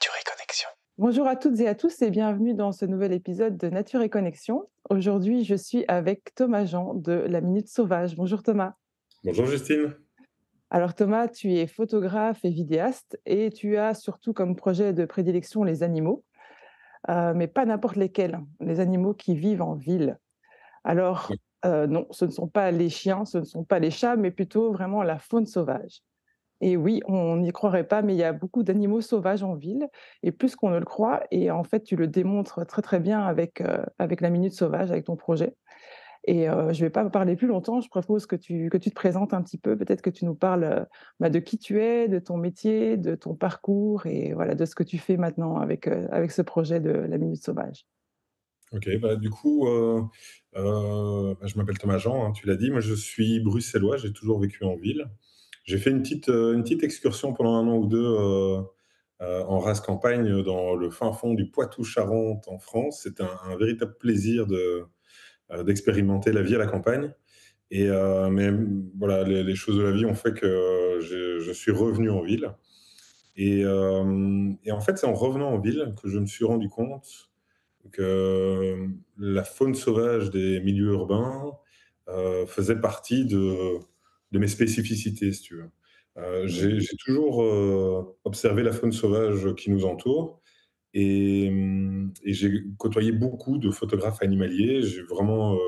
Nature et Connexion. Bonjour à toutes et à tous et bienvenue dans ce nouvel épisode de Nature et Connexion. Aujourd'hui, je suis avec Thomas Jean de La Minute Sauvage. Bonjour Thomas. Bonjour Justine. Alors Thomas, tu es photographe et vidéaste et tu as surtout comme projet de prédilection les animaux, mais pas n'importe lesquels, les animaux qui vivent en ville. Alors Oui. non, ce ne sont pas les chiens, ce ne sont pas les chats, mais plutôt vraiment la faune sauvage. Et oui, on n'y croirait pas, mais il y a beaucoup d'animaux sauvages en ville et plus qu'on ne le croit et en fait, tu le démontres très, très bien avec la minute sauvage, avec ton projet et je ne vais pas parler plus longtemps. Je propose que tu te présentes un petit peu. Peut-être que tu nous parles, de qui tu es, de ton métier, de ton parcours et voilà, de ce que tu fais maintenant avec ce projet de la minute sauvage. Ok, du coup, je m'appelle Thomas Jean, hein, tu l'as dit, moi je suis bruxellois, j'ai toujours vécu en ville. J'ai fait une petite excursion pendant un an ou deux en race campagne dans le fin fond du Poitou-Charentes en France. C'était un véritable plaisir d'expérimenter la vie à la campagne. Mais voilà, les choses de la vie ont fait que je suis revenu en ville. Et en fait, c'est en revenant en ville que je me suis rendu compte que la faune sauvage des milieux urbains faisait partie de mes spécificités, si tu veux. Mmh. J'ai toujours observé la faune sauvage qui nous entoure et j'ai côtoyé beaucoup de photographes animaliers. J'ai vraiment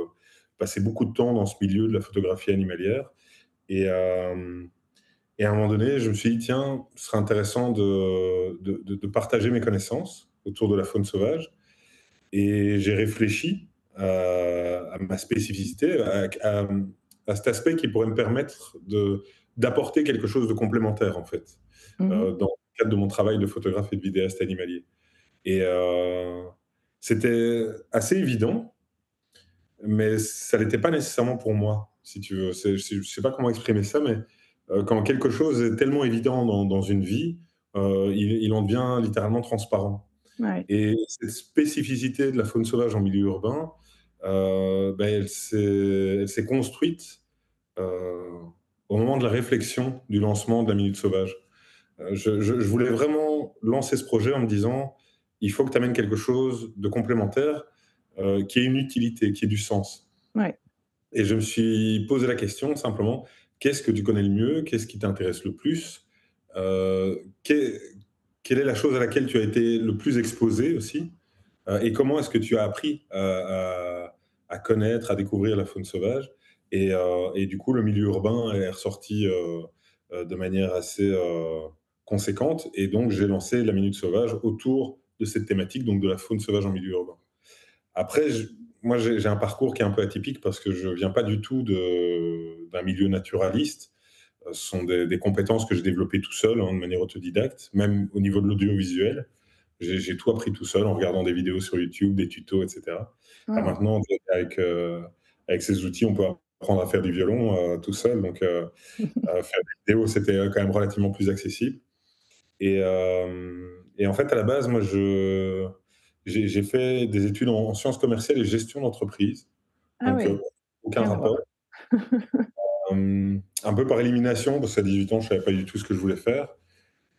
passé beaucoup de temps dans ce milieu de la photographie animalière. Et, euh, et à un moment donné, je me suis dit, tiens, ce serait intéressant de partager mes connaissances autour de la faune sauvage. Et j'ai réfléchi à ma spécificité, à cet aspect qui pourrait me permettre d'apporter quelque chose de complémentaire, en fait, Mmh. dans le cadre de mon travail de photographe et de vidéaste animalier. Et c'était assez évident, mais ça l'était pas nécessairement pour moi, si tu veux. Je sais pas comment exprimer ça, mais quand quelque chose est tellement évident dans une vie, il en devient littéralement transparent. Ouais. Et cette spécificité de la faune sauvage en milieu urbain, elle s'est construite heu, au moment de la réflexion du lancement de la Minute Sauvage. Je voulais vraiment lancer ce projet en me disant: «Il faut que tu amènes quelque chose de complémentaire, qui ait une utilité, qui ait du sens». Ouais. Et je me suis posé la question simplement: «Qu'est-ce que tu connais le mieux? Qu'est-ce qui t'intéresse le plus?» Quelle est la chose à laquelle tu as été le plus exposé aussi? Et comment est-ce que tu as appris à connaître, à découvrir la faune sauvage? Et du coup, le milieu urbain est ressorti de manière assez conséquente. Et donc, j'ai lancé la Minute Sauvage autour de cette thématique, donc de la faune sauvage en milieu urbain. Après, moi, j'ai un parcours qui est un peu atypique parce que je viens pas du tout d'un milieu naturaliste. Ce sont des compétences que j'ai développées tout seul, hein, de manière autodidacte, même au niveau de l'audiovisuel. J'ai tout appris tout seul en regardant des vidéos sur YouTube, des tutos, et cetera. Ah. Maintenant, avec ces outils, on peut apprendre à faire du violon, tout seul, donc faire des vidéos, c'était, quand même relativement plus accessible. Et en fait, à la base, moi, j'ai fait des études en sciences commerciales et gestion d'entreprise, Ah donc oui, aucun rien à rapport. voir. Un peu par élimination, parce qu'à 18 ans, je savais pas du tout ce que je voulais faire.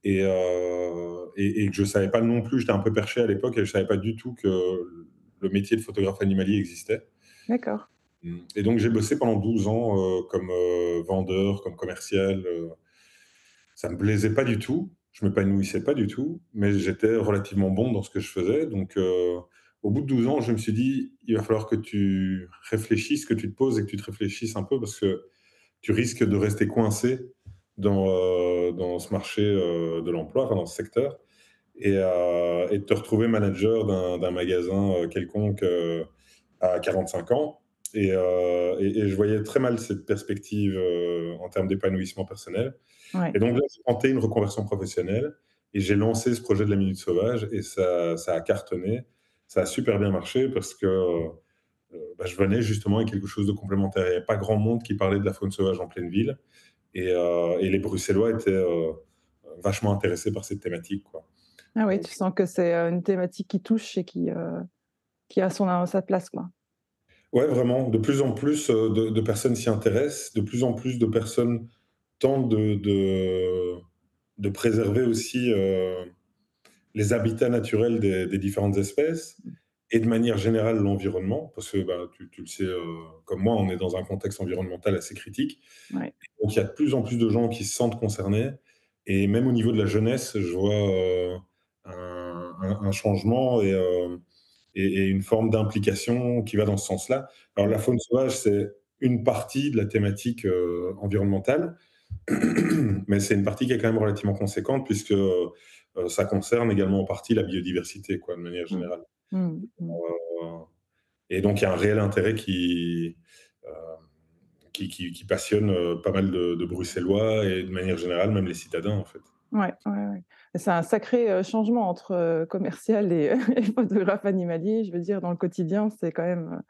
Et que je savais pas non plus, j'étais un peu perché à l'époque et je savais pas du tout que le métier de photographe animalier existait. D'accord. Et donc j'ai bossé pendant 12 ans comme vendeur, comme commercial. Ça me plaisait pas du tout, je m'épanouissais pas du tout, mais j'étais relativement bon dans ce que je faisais. Donc au bout de 12 ans, je me suis dit, il va falloir que tu réfléchisses, que tu te poses et que tu te réfléchisses un peu parce que tu risques de rester coincé dans ce marché de l'emploi, enfin, dans ce secteur, et de te retrouver manager d'un magasin quelconque à 45 ans. Et je voyais très mal cette perspective en termes d'épanouissement personnel. Ouais. Et donc là, j'ai tenté une reconversion professionnelle et j'ai lancé ce projet de la Minute Sauvage et ça a cartonné. Ça a super bien marché parce que je venais justement avec quelque chose de complémentaire. Il n'y avait pas grand monde qui parlait de la faune sauvage en pleine ville. Et les Bruxellois étaient vachement intéressés par cette thématique, quoi. Ah oui, Donc, tu sens que c'est, une thématique qui touche et qui a sa place, quoi. ouais, vraiment, de plus en plus de personnes s'y intéressent, de plus en plus de personnes tentent de préserver aussi les habitats naturels des différentes espèces Mmh. et de manière générale l'environnement, parce que bah, tu le sais comme moi, on est dans un contexte environnemental assez critique. Ouais. Donc il y a de plus en plus de gens qui se sentent concernés et même au niveau de la jeunesse, je vois un changement et une forme d'implication qui va dans ce sens-là. Alors la Mmh. faune sauvage, c'est une partie de la thématique environnementale, mais c'est une partie qui est quand même relativement conséquente puisque ça concerne également en partie la biodiversité, quoi, de manière Mmh. générale. Mmh. Mmh. Euh, et donc il y a un réel intérêt euh, qui passionne pas mal de Bruxellois et de manière générale même les citadins en fait. Ouais, ouais, ouais. Et c'est un sacré, changement entre, commercial et et photographe animalier. Je veux dire dans le quotidien, c'est quand même,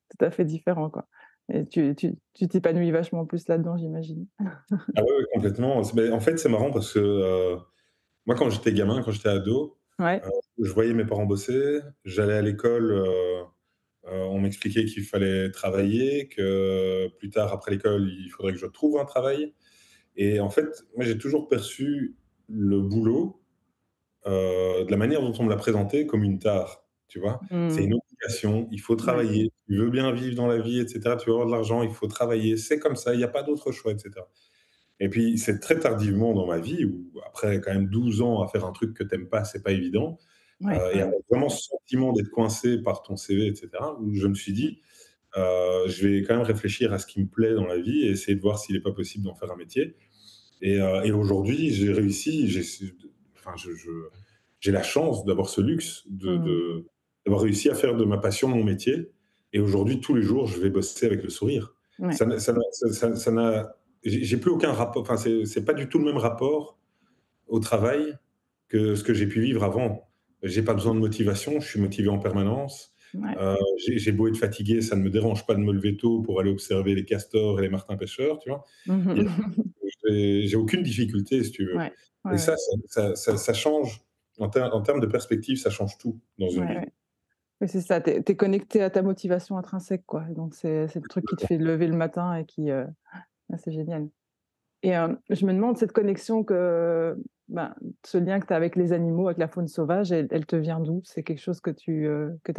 tout à fait différent, quoi. Et tu t'épanouis vachement plus là-dedans, j'imagine? Ah ouais, ouais, complètement. Mais en fait, c'est marrant parce que moi, quand j'étais gamin, quand j'étais ado, Ouais. heu, je voyais mes parents bosser, j'allais à l'école, on m'expliquait qu'il fallait travailler, que plus tard, après l'école, il faudrait que je trouve un travail et en fait, moi, j'ai toujours perçu le boulot, de la manière dont on me l'a présenté, comme une tare, tu vois? C'est Mmh. une obligation, il faut Ouais. travailler, tu veux bien vivre dans la vie et cetera, tu veux avoir de l'argent, il faut travailler, c'est comme ça, il y a pas d'autre choix et cetera. Et puis, c'est très tardivement dans ma vie où après quand même 12 ans à faire un truc que tu aimes pas, c'est pas évident, Ouais, et ouais. avoir vraiment ce sentiment d'être coincé par ton CV et cetera, où je me suis dit: «Je vais quand même réfléchir à ce qui me plaît dans la vie et essayer de voir s'il est pas possible d'en faire un métier». Et aujourd'hui, j'ai réussi, enfin j'ai la chance d'avoir ce luxe Mmh. d'avoir réussi à faire de ma passion mon métier et aujourd'hui, tous les jours, je vais bosser avec le sourire. Ouais. Ça n'a j'ai plus aucun rapport, enfin, c'est pas du tout le même rapport au travail que ce que j'ai pu vivre avant. J'ai pas besoin de motivation, je suis motivé en permanence. Ouais. J'ai beau être fatigué, ça ne me dérange pas de me lever tôt pour aller observer les castors et les martins pêcheurs, tu vois? Mmh Il y a mh. j'ai aucune difficulté, si tu veux. Ouais. Ouais, Et ouais. ça change en termes de perspective, ça change tout dans une Ouais, vie. ouais. Oui, c'est ça, tu es connecté à ta motivation intrinsèque, quoi. Donc c'est le truc qui te fait lever le matin et qui, ah, c'est génial. Et je me demande cette connexion que ben, ce lien que tu as avec les animaux, avec la faune sauvage, elle te vient d'où? C'est quelque chose que tu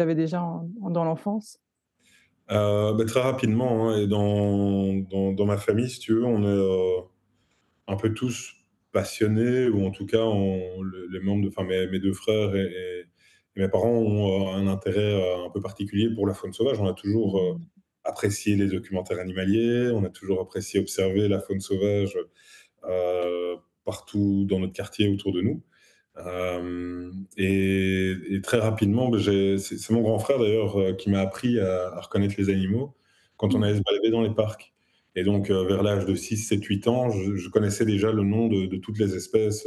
avais déjà dans l'enfance? Bah, très rapidement, hein, et dans ma famille, si tu veux, on est, un peu tous passionnés ou en tout cas on les membres de enfin mes 2 frères et mes parents ont, un intérêt, un peu particulier pour la faune sauvage. On a toujours, Mmh. apprécié les documentaires animaliers, on a toujours apprécié observer la faune sauvage, partout dans notre quartier autour de nous. Et très rapidement, bah, c'est mon grand frère d'ailleurs, qui m'a appris à reconnaître les animaux quand on Mmh. allait se balader dans les parcs. Et donc, vers l'âge de 6, 7, 8 ans, je connaissais déjà le nom de toutes les espèces,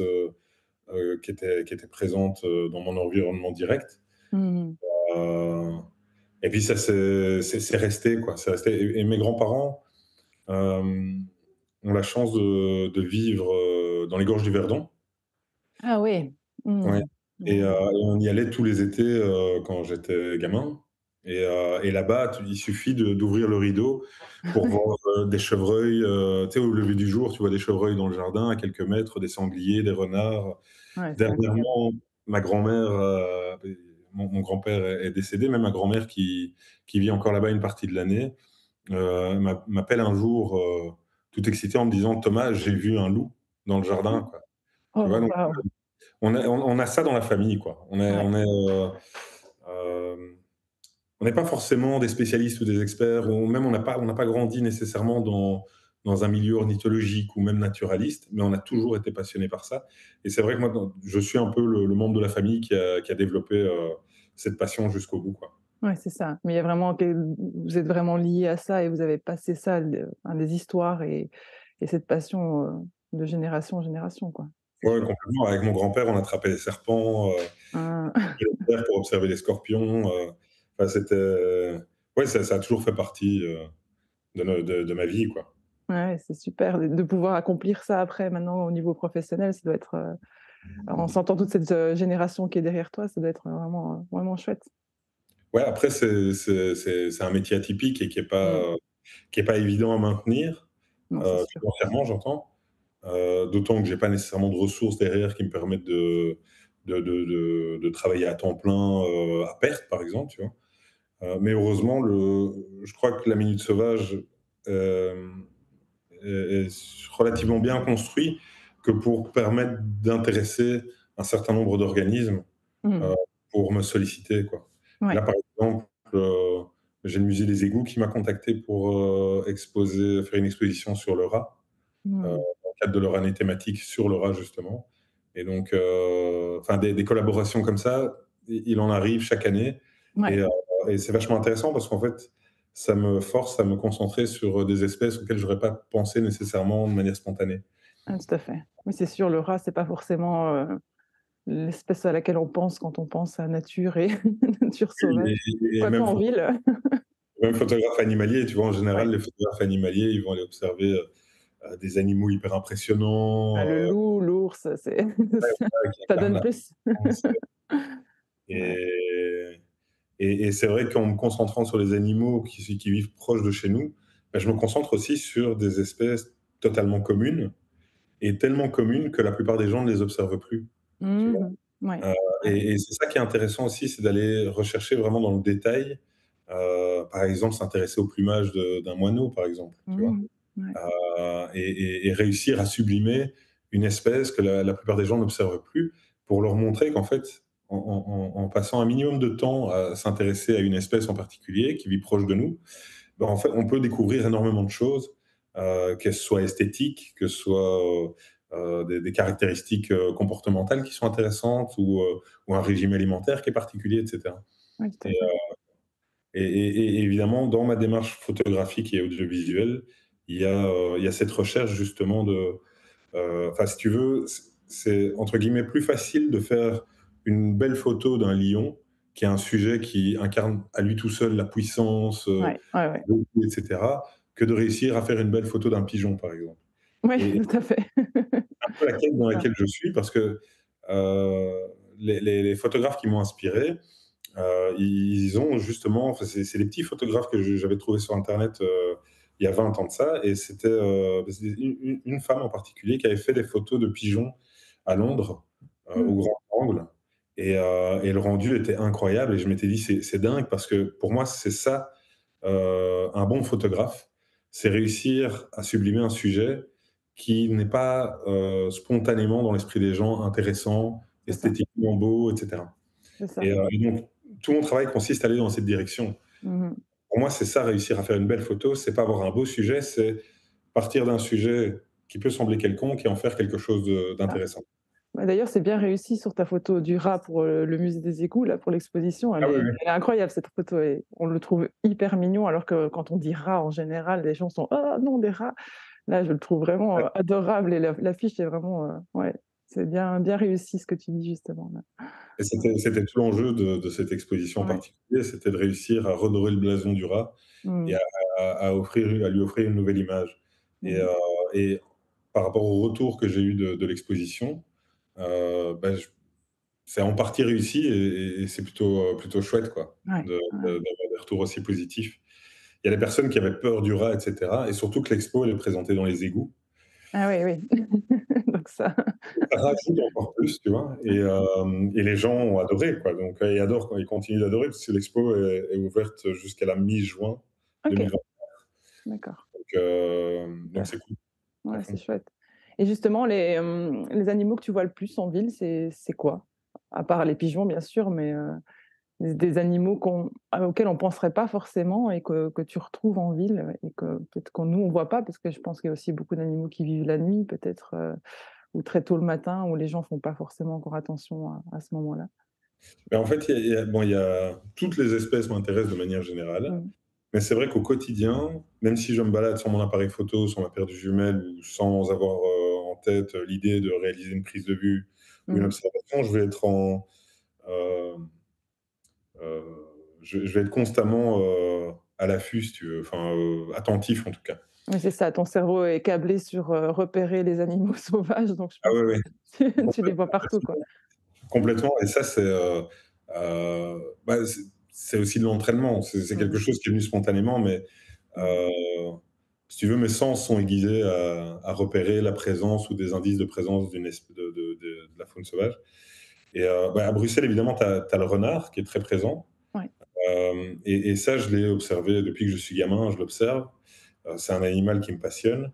qui étaient présentes, dans mon environnement direct. Mmh. Heu et puis ça c'est resté quoi, c'est resté et mes grands-parents, ont la chance de vivre, dans les gorges du Verdon. Ah ouais. Ouais. Mmh. Et Ouais. on y allait tous les étés, quand j'étais gamin et là-bas, il suffit d'ouvrir le rideau pour voir, des chevreuils, tu sais, au lever du jour, tu vois des chevreuils dans le jardin à quelques mètres, des sangliers, des renards. Ouais, c'est incroyable. Dernièrement, ma grand-mère, mon grand-père est décédé, mais ma grand-mère qui vit encore là-bas une partie de l'année, m'appelle un jour, tout excitée en me disant: «Thomas, j'ai vu un loup dans le jardin», quoi. Tu vois? Oh Donc waouh! on a ça dans la famille, quoi. Ouais. Hem, on n'est pas forcément des spécialistes ou des experts, ou même on n'a pas grandi nécessairement dans un milieu ornithologique ou même naturaliste, mais on a toujours été passionné par ça. Et c'est vrai que moi, je suis un peu le membre de la famille qui a développé, cette passion jusqu'au bout, quoi. Ouais, c'est ça. Mais il y a vraiment vous êtes vraiment liés à ça et vous avez passé ça, enfin, les histoires et cette passion, de génération en génération, quoi. C'est Ouais, chouette. complètement. Avec mon grand-père, on attrapait des serpents, Hein. et le père pour observer les scorpions, enfin ouais, ça a toujours fait partie, de ma vie, quoi. Ouais, c'est super de pouvoir accomplir ça après maintenant au niveau professionnel, ça doit être, en sentant toute cette, génération qui est derrière toi, ça doit être vraiment, vraiment chouette. Ouais, après c'est un métier atypique et Mmh. qui est pas évident à maintenir, Non, c'est sûr. financièrement j'entends, d'autant que j'ai pas nécessairement de ressources derrière qui me permettent de travailler à temps plein, à perte, par exemple, tu vois? Mais heureusement, je crois que la Minute Sauvage, hem, est relativement bien construit que pour permettre d'intéresser un certain nombre d'organismes, Mmh. heu, pour me solliciter, quoi. Ouais. Là, par exemple, j'ai le musée des égouts qui m'a contacté pour, faire une exposition sur le rat, Mmh. dans le cadre de leur année thématique sur le rat, justement. Et donc, enfin des collaborations comme ça, il en arrive chaque année. et Ouais. heu et c'est vachement intéressant parce qu'en fait, ça me force à me concentrer sur, des espèces auxquelles j'aurais pas pensé nécessairement de manière spontanée. Ah, tout à fait. Oui, c'est sûr, le rat, c'est pas forcément, l'espèce à laquelle on pense quand on pense à nature et nature Et sauvage. et Quoique même en ville. même photographes animaliers, tu vois? En général, Ouais. les photographes animaliers, ils vont aller observer, des animaux hyper Bah, impressionnants, le loup, l'ours, c'est qui ça donne incarnent la plus. présence. Ouais. et et c'est vrai qu'en me concentrant sur les animaux qui vivent proches de chez nous, bah, je me concentre aussi sur des espèces totalement communes et tellement communes que la plupart des gens ne les observent plus, tu vois? Mmh. Ouais. Heu Ouais. et c'est ça qui est intéressant aussi, c'est d'aller rechercher vraiment dans le détail, par exemple, s'intéresser au plumage d'un moineau, par exemple, tu vois? Mmh. Ouais. Et réussir à sublimer une espèce que la plupart des gens n'observent plus, pour leur montrer qu'en fait, en passant un minimum de temps à s'intéresser à une espèce en particulier qui vit proche de nous, ben, en fait, on peut découvrir énormément de choses, qu'elles soient esthétiques, que ce soit, des caractéristiques, comportementales qui sont intéressantes ou un régime alimentaire qui est particulier et cetera. Ouais, tout à Et fait. et évidemment, dans ma démarche photographique et audiovisuelle, il y a cette recherche justement enfin, si tu veux, c'est entre guillemets «plus facile» de faire une belle photo d'un lion, qui est un sujet qui incarne à lui tout seul la puissance, Ouais, ouais, ouais. et cetera, que de réussir à faire une belle photo d'un pigeon, par exemple. Ouais, Et tout à fait. un peu la quête C'est dans ça. laquelle je suis parce que, heu, les photographes qui m'ont inspiré, ils ont justement, enfin, c'est des petits photographes que j'avais trouvés sur internet, il y a 20 ans de ça, et c'était une femme en particulier qui avait fait des photos de pigeons à Londres, au Mmh. grand angle. Et le rendu était incroyable et je m'étais dit: «C'est dingue», parce que pour moi, c'est ça, un bon photographe, c'est réussir à sublimer un sujet qui n'est pas, spontanément dans l'esprit des gens intéressant, C'est ça, esthétiquement beau et cetera. c'est ça. Et donc tout mon travail consiste à aller dans cette direction. Mmh. Pour moi, c'est ça, réussir à faire une belle photo, c'est pas avoir un beau sujet, c'est partir d'un sujet qui peut sembler quelconque et en faire quelque chose Ah. d'intéressant. Bah, d'ailleurs, c'est bien réussi sur ta photo du rat pour, le musée des égouts, là, pour l'exposition. Ah oui, oui. Elle est incroyable cette photo et on le trouve hyper mignon alors que quand on dit rat, en général, les gens sont: «Oh non, des rats!» Là, je le trouve vraiment, adorable et l'affiche est vraiment, ouais, c'est bien réussi ce que tu dis justement là. Et c'était tout l'enjeu de cette exposition en Ouais. particulier, c'était de réussir à redorer le blason du rat et Mmh. à lui offrir une nouvelle image. Et Mmh. et par rapport au retour que j'ai eu de l'exposition, bah, c'est en partie réussi et c'est plutôt chouette, quoi, Ouais, ouais. d'avoir des retours aussi positifs. Il y a des personnes qui avaient peur du rat et cetera, et surtout que l'expo, elle est présentée dans les égouts. Ah oui, oui. Donc ça Ça rajoute encore plus, tu vois? Et les gens ont adoré, quoi, donc ils adorent, quoi, ils continuent d'adorer parce que l'expo est ouverte jusqu'à la mi-juin OK, 2020. d'accord, Donc c'est super. cool, à Ouais, c'est fond. chouette et justement les animaux que tu vois le plus en ville, c'est quoi? À part les pigeons bien sûr, mais des animaux auxquels on penserait pas forcément et que tu retrouves en ville et que peut-être qu'on nous on voit pas parce que je pense qu'il y a aussi beaucoup d'animaux qui vivent la nuit peut-être, ou très tôt le matin où les gens font pas forcément encore attention à ce moment-là. Mais en fait, il y a toutes les espèces m'intéressent de manière générale, Mmh. mais c'est vrai qu'au quotidien, même si je me balade sans mon appareil photo, sans ma paire de jumelles ou sans avoir, en tête, l'idée de réaliser une prise de vue ou une Mmh. observation, je vais être hem, heu, je vais être constamment, à l'affût, si tu veux, enfin, attentif en tout cas. Oui, c'est ça, ton cerveau est câblé sur, repérer les animaux sauvages donc je Ah pense ouais, que ouais, tu les vois partout, quoi. complètement. Et ça, bah, c'est aussi de l'entraînement. C'est quelque Mmh. chose qui est venu spontanément, mais Mmh. heu, si tu veux, mes sens sont aiguisés à repérer la présence ou des indices de présence d'une esp de la faune sauvage. Et à Bruxelles, évidemment, tu as le renard qui est très présent. Ouais. Et ça, je l'ai observé depuis que je suis gamin, je l'observe. C'est un animal qui me passionne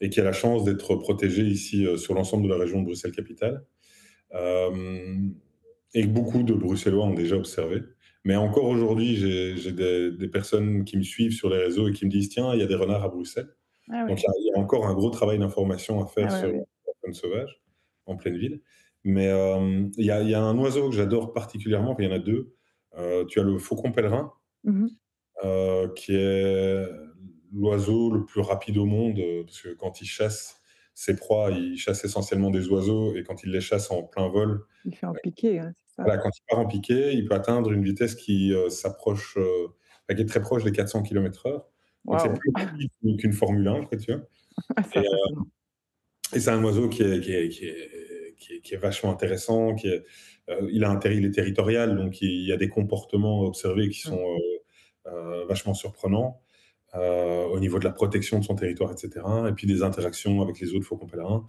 et qui a la chance d'être protégé ici, sur l'ensemble de la région de Bruxelles-Capitale. Hem Et que beaucoup de Bruxellois ont déjà observé. Mais encore aujourd'hui, j'ai des personnes qui me suivent sur les réseaux et qui me disent: «Tiens, il y a des renards à Bruxelles». Ah Donc ouais. il y a encore un gros travail d'information à faire Ah ouais, sur ouais. la faune sauvage en pleine ville. Mais il y a un oiseau que j'adore particulièrement, enfin il y en a 2. Tu as le faucon pèlerin, Mmh. qui est l'oiseau le plus rapide au monde, parce que quand il chasse ses proies, il chasse essentiellement des oiseaux et quand il les chasse en plein vol, Il fait en piqué, c'est ça? voilà, quand il part en piqué, il peut atteindre une vitesse qui, s'approche, enfin qui est très proche des 400 kilomètres/heure. Donc c'est Waouh! plus rapide qu'une Formule 1, quoi, tu vois? C'est Et impressionnant. c'est un oiseau qui est vachement intéressant, il est territorial, donc il y a des comportements observés qui Mmh. sont, vachement surprenants, au niveau de la protection de son territoire et cetera et puis des interactions avec les autres faucons pèlerins.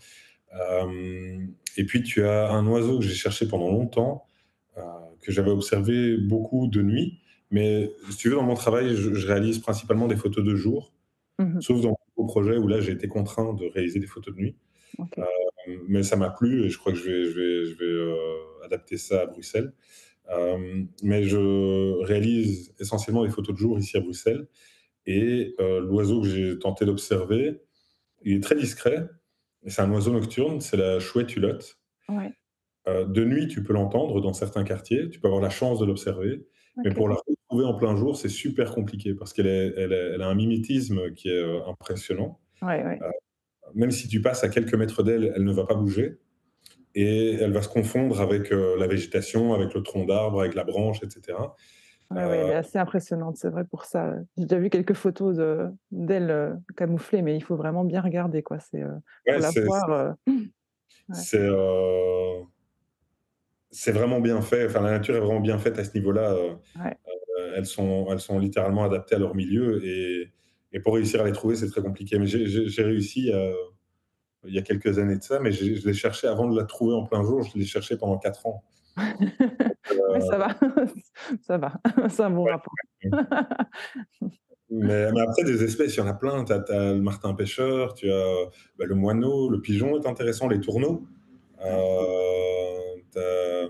Et puis tu as un oiseau que j'ai cherché pendant longtemps, heu, que j'avais observé beaucoup de nuit. Mais si tu veux, dans mon travail, je réalise principalement des photos de jour, Mmh mh. sauf dans mon projet où là, j'ai été contraint de réaliser des photos de nuit. OK. Mais ça m'a plu et je crois que je vais adapter ça à Bruxelles. Mais je réalise essentiellement des photos de jour ici à Bruxelles et l'oiseau que j'ai tenté d'observer, il est très discret et c'est un oiseau nocturne, c'est la chouette hulotte. Ouais, De nuit, tu peux l'entendre dans certains quartiers, tu peux avoir la chance de l'observer, mais OK. pour la retrouver en plein jour, c'est super compliqué parce qu'elle a un mimétisme qui est, impressionnant. Ouais, ouais. Heu, Même si tu passes à quelques mètres d'elle, elle ne va pas bouger et elle va se confondre avec, la végétation, avec le tronc d'arbre, avec la branche et cetera. Ouais, ouais, elle Heu, est assez impressionnante, c'est vrai pour ça, j'ai déjà vu quelques photos d'elle, camouflée, mais il faut vraiment bien regarder quoi, pour ouais, la voir, ouais, c'est, heu, c'est vraiment bien fait, enfin la nature est vraiment bien faite à ce niveau-là. ouais. Elles sont littéralement adaptées à leur milieu et pour réussir à les trouver, c'est très compliqué. Mais j'ai réussi, il y a quelques années de ça, mais je l'ai cherché avant de la trouver en plein jour, je l'ai cherché pendant 4 ans. Ouais, ça Heu, va, ça va, c'est un bon ouais, rapport. ouais. Mais après des espèces, il y en a plein. Tu as le martin pêcheur, tu as, le moineau, le pigeon est intéressant, les tourneaux. Ouais, Tu as,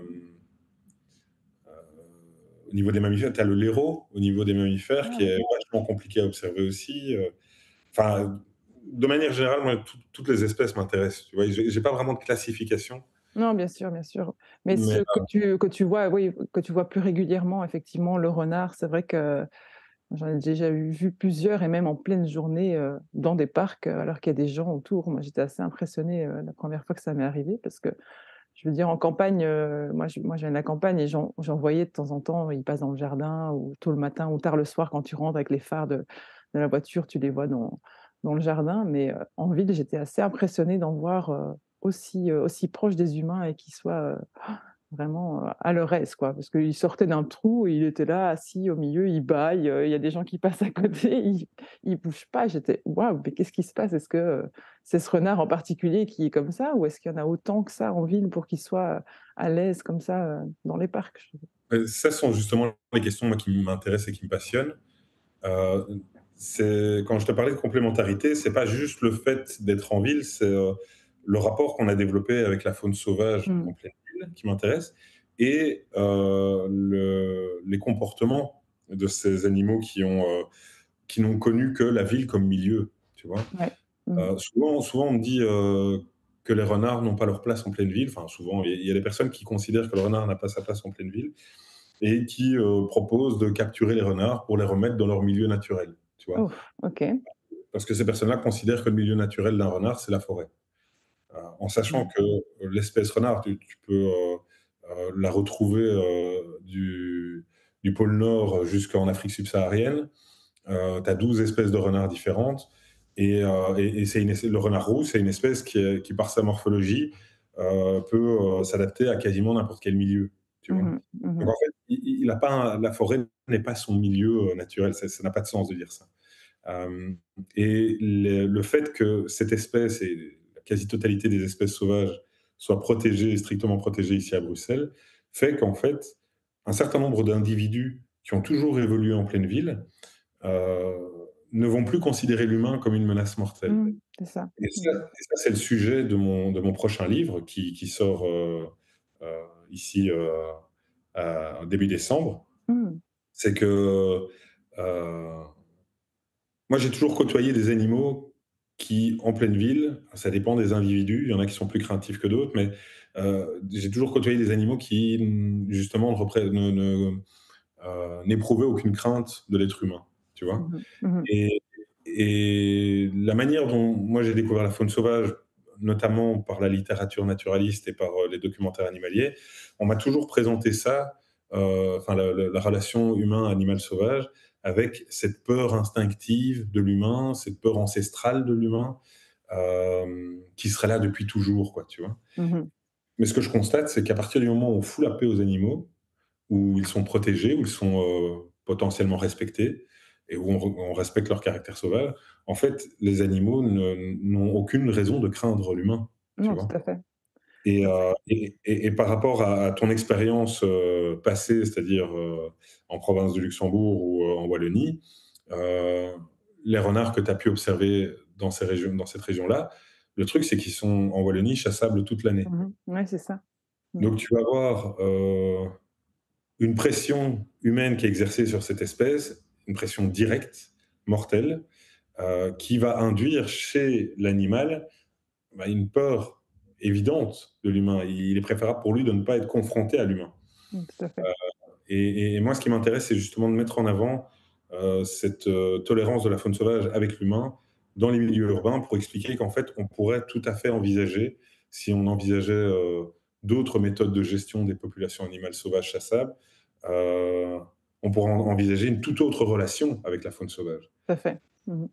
au niveau des mammifères, tu as le laireau, au niveau des mammifères, ah qui ouais. est vachement compliqué à observer aussi. Enfin, de manière générale, moi, toutes les espèces m'intéressent, tu vois? J'ai pas vraiment de classification, Non, bien sûr, mais ce mais que tu vois, oui, que tu vois plus régulièrement effectivement, le renard, c'est vrai que j'en ai déjà vu plusieurs et même en pleine journée, dans des parcs, alors qu'il y a des gens autour. Moi, j'étais assez impressionnée, la première fois que ça m'est arrivé parce que je veux dire en campagne, moi je viens de la campagne et j'en voyais de temps en temps, ils passent dans le jardin ou tôt le matin ou tard le soir quand tu rentres avec les phares de la voiture, tu les vois dans le jardin. Mais, en ville, j'étais assez impressionnée d'en voir, aussi proches des humains et qu'ils soient, vraiment, à leur aise quoi. Parce qu'il sortait d'un trou et il était là assis au milieu, il bâille, il y a des gens qui passent à côté, il bouge pas. J'étais: «Waouh, mais qu'est-ce qui se passe? Est-ce que, c'est ce renard en particulier qui est comme ça ou est-ce qu'il y en a autant que ça en ville pour qu'il soit, à l'aise comme ça, dans les parcs?» ça sont justement les questions, moi, qui m'intéressent et qui me passionnent. Heu, c'est quand je te parlais de complémentarité, c'est pas juste le fait d'être en ville, c'est, le rapport qu'on a développé avec la faune sauvage Mmh. en pleine ville qui m'intéresse et les comportements de ces animaux qui n'ont connu que la ville comme milieu, tu vois? Ouais. Mmh. Souvent on me dit, que les renards n'ont pas leur place en pleine ville. Enfin souvent, il y a des personnes qui considèrent que le renard n'a pas sa place en pleine ville et qui, proposent de capturer les renards pour les remettre dans leur milieu naturel, tu vois? Oh, OK. Parce que ces personnes-là considèrent que le milieu naturel d'un renard, c'est la forêt. En sachant Mmh. que l'espèce renard, tu peux, la retrouver, du pôle Nord jusqu'en Afrique subsaharienne. Tu as 12 espèces de renards différentes et c'est le renard roux, c'est une espèce qui par sa morphologie, peut, s'adapter à quasiment n'importe quel milieu, tu vois? Mmh mh. Donc Mmh. en fait, il a pas la forêt n'est pas son milieu, naturel, ça n'a pas de sens de dire ça. Hem Et le fait que cette espèce et la quasi-totalité des espèces sauvages soit protégé, strictement protégé ici à Bruxelles, fait qu'en fait, un certain nombre d'individus qui ont toujours évolué en pleine ville, heu, ne vont plus considérer l'humain comme une menace mortelle. C'est ça. Et ça, c'est le sujet de mon prochain livre qui sort, heu, ici, début décembre. Mmh. C'est que, moi, j'ai toujours côtoyé des animaux qui, en pleine ville, ça dépend des individus, il y en a qui sont plus craintifs que d'autres, mais j'ai toujours côtoyé des animaux qui, justement, n'éprouvaient aucune crainte de l'être humain, tu vois? Mmh mh. Mmh. Et la manière dont moi j'ai découvert la faune sauvage, notamment par la littérature naturaliste et par, les documentaires animaliers, on m'a toujours présenté ça, enfin la relation humain-animal sauvage avec cette peur instinctive de l'humain, cette peur ancestrale de l'humain, qui serait là depuis toujours, quoi, tu vois? Mmh. Mais ce que je constate, c'est qu'à partir du moment où on fout la paix aux animaux, où ils sont protégés, où ils sont, potentiellement respectés et où on respecte leur caractère sauvage. En fait, les animaux n'ont aucune raison de craindre l'humain, tu Non, tout vois? à fait. Et Tout à fait. par rapport à ton expérience, passée, c'est-à-dire, en province du Luxembourg ou, en Wallonie, heu, les renards que tu as pu observer dans cette région-là, le truc, c'est qu'ils sont en Wallonie chassables toute l'année. Ouais, c'est ça. Mmh. Donc tu vas avoir, une pression humaine qui est exercée sur cette espèce, une pression directe, mortelle, qui va induire chez l'animal, bah, une peur évidente de l'humain. Il est préférable pour lui de ne pas être confronté à l'humain. Tout à fait. Et moi, ce qui m'intéresse, c'est justement de mettre en avant, cette, tolérance de la faune sauvage avec l'humain dans les milieux urbains pour expliquer qu'en fait, on pourrait tout à fait envisager, si on envisageait, d'autres méthodes de gestion des populations animales sauvages chassables, heu, on pourrait envisager une toute autre relation avec la faune sauvage. Tout à fait. Mmh.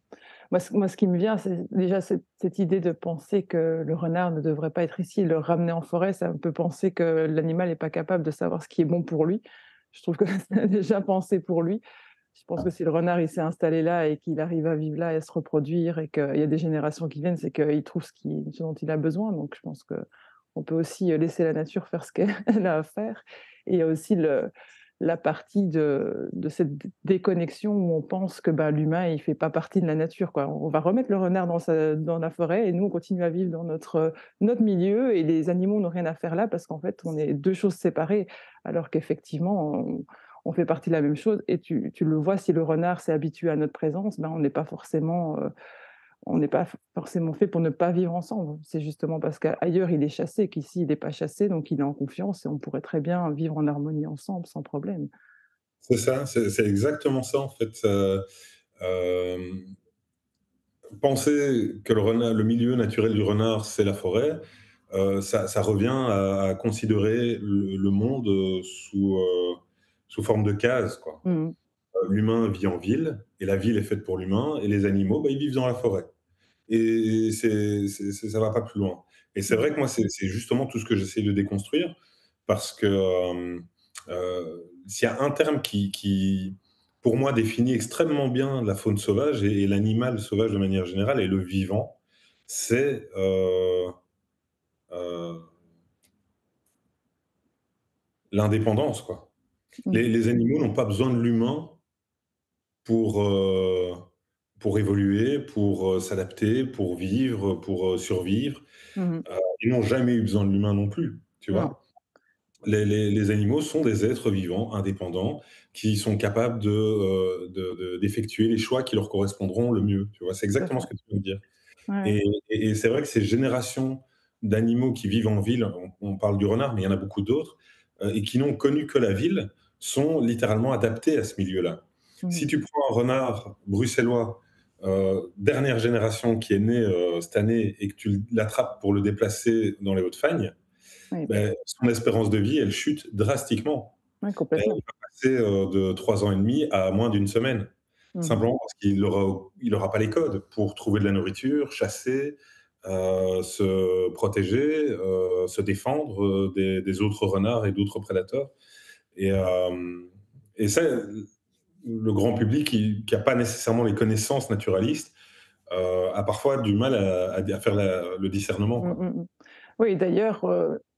Moi, ce qui me vient, c'est déjà cette idée de penser que le renard ne devrait pas être ici. Le ramener en forêt, ça me peut penser que l'animal n'est pas capable de savoir ce qui est bon pour lui. Je trouve que c'est déjà pensé pour lui. Je pense que si le renard, il s'est installé là et qu'il arrive à vivre là et à se reproduire et qu'il y a des générations qui viennent, c'est qu'il trouve ce dont il a besoin. Donc je pense qu'on peut aussi, laisser la nature faire ce qu'elle elle a à faire. Et il y a aussi la partie de cette déconnexion où on pense que, bah, l'humain, il fait pas partie de la nature, quoi. On va remettre le renard dans la forêt et nous, on continue à vivre dans notre milieu et les animaux n'ont rien à faire là parce qu'en fait, on est 2 choses séparées alors qu'effectivement, on fait partie de la même chose et tu le vois, si le renard s'est habitué à notre présence, ben, on n'est pas forcément fait pour ne pas vivre ensemble. C'est justement parce qu'ailleurs, il est chassé qu'ici, il n'est pas chassé, donc il est en confiance et on pourrait très bien vivre en harmonie ensemble sans problème. C'est ça, c'est exactement ça, en fait, hem, penser que le milieu naturel du renard, c'est la forêt, ça revient à considérer le monde, sous forme de cases, quoi. Mmh. L'humain vit en ville et la ville est faite pour l'humain et les animaux, bah, ils vivent dans la forêt et ça va pas plus loin et c'est vrai Mmh. que moi, c'est justement tout ce que j'essaie de déconstruire parce que, s'il y a un terme qui, pour moi, définit extrêmement bien la faune sauvage et l'animal sauvage de manière générale et le vivant, c'est, heu, l'indépendance, quoi. Mmh. Les animaux n'ont pas besoin de l'humain pour, pour évoluer, pour, s'adapter, pour vivre, pour, survivre. Mmh. Ils n'ont jamais eu besoin de l'humain non plus, tu Non. vois? Les animaux sont des êtres vivants, indépendants, qui sont capables d'effectuer les choix qui leur correspondront le mieux, tu vois? C'est Tout à exactement fait. ce que tu viens de dire Ouais, ouais. et c'est vrai que ces générations d'animaux qui vivent en ville, on parle du renard, mais il y en a beaucoup d'autres, et qui n'ont connu que la ville, sont littéralement adaptés à ce milieu-là. Si Mmh. tu prends un renard bruxellois, dernière génération qui est né, cette année et que tu l'attrapes pour le déplacer dans les Hauts-de-Fagne, Oui. beh, son espérance de vie, elle chute drastiquement. Ouais, Elle complètement. va passer, de 3 ans et demi à moins d'une semaine. Mmh. Simplement parce qu'il aura pas les codes pour trouver de la nourriture, chasser, se protéger, se défendre, des autres renards et d'autres prédateurs et ça, le grand public qui a pas nécessairement les connaissances naturalistes, a parfois du mal à faire le discernement, Mmh, quoi. mmh mh. Oui, d'ailleurs,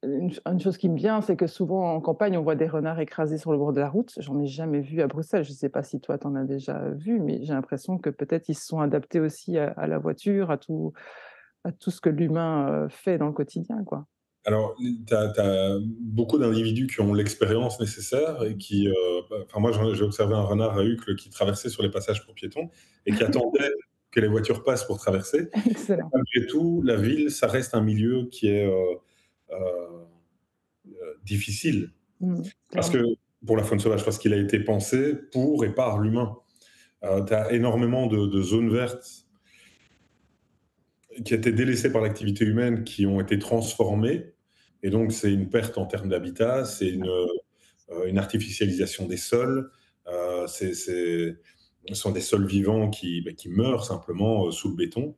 une chose qui me vient, c'est que souvent en campagne, on voit des renards écrasés sur le bord de la route. J'en ai jamais vu à Bruxelles. Je ne sais pas si toi, tu en as déjà vu, mais j'ai l'impression que peut-être ils se sont adaptés aussi à la voiture, à tout ce que l'humain, fait dans le quotidien, quoi. Alors, tu as beaucoup d'individus qui ont l'expérience nécessaire et qui, enfin moi j'ai observé un renard à Uccle qui traversait sur les passages pour piétons et qui attendait que les voitures passent pour traverser. Excellent. Malgré tout, la ville, ça reste un milieu qui est, difficile. Parce que Clairement. pour la faune sauvage, parce qu'il a été pensé pour et par l'humain. Tu as énormément de zones vertes qui étaient délaissées par l'activité humaine, qui ont été transformées et donc c'est une perte en termes d'habitat, c'est une artificialisation des sols, ce sont des sols vivants qui meurent simplement, sous le béton.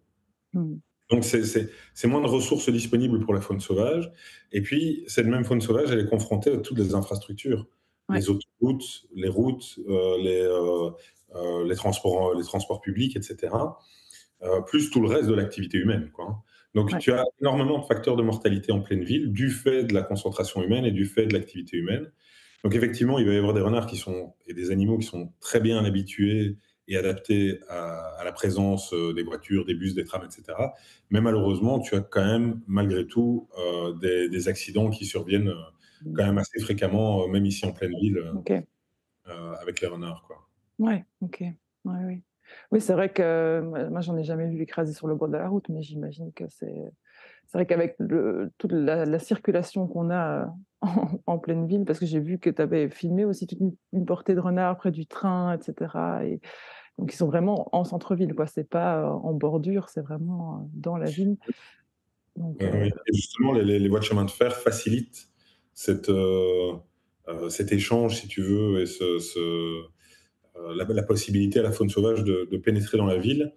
Mmh. Donc c'est moins de ressources disponibles pour la faune sauvage et puis cette même faune sauvage, elle est confrontée à toutes les infrastructures, Ouais. les autoroutes, les routes, les transports publics et cetera, plus tout le reste de l'activité humaine, quoi, hein. Donc Ouais. tu as énormément de facteurs de mortalité en pleine ville, du fait de la concentration humaine et du fait de l'activité humaine. Donc effectivement, il va y avoir des renards qui sont et des animaux qui sont très bien habitués et adaptés à la présence, des voitures, des bus, des trams et cetera. Mais malheureusement, tu as quand même, malgré tout, des accidents qui surviennent, Mmh. quand même assez fréquemment, même ici en pleine ville, OK. avec les renards, quoi. Ouais, OK. Ouais, oui. Oui, c'est vrai que moi, j'en ai jamais vu écraser sur le bord de la route, mais j'imagine que c'est vrai qu'avec toute la circulation qu'on a, en pleine ville, parce que j'ai vu que tu avais filmé aussi toute une portée de renards près du train et cetera, et donc ils sont vraiment en centre-ville, quoi. C'est pas, en bordure, c'est vraiment, dans la ville, donc Oui et justement, les voies de chemin de fer facilitent cette, cet échange, si tu veux et la possibilité à la faune sauvage de pénétrer dans la ville,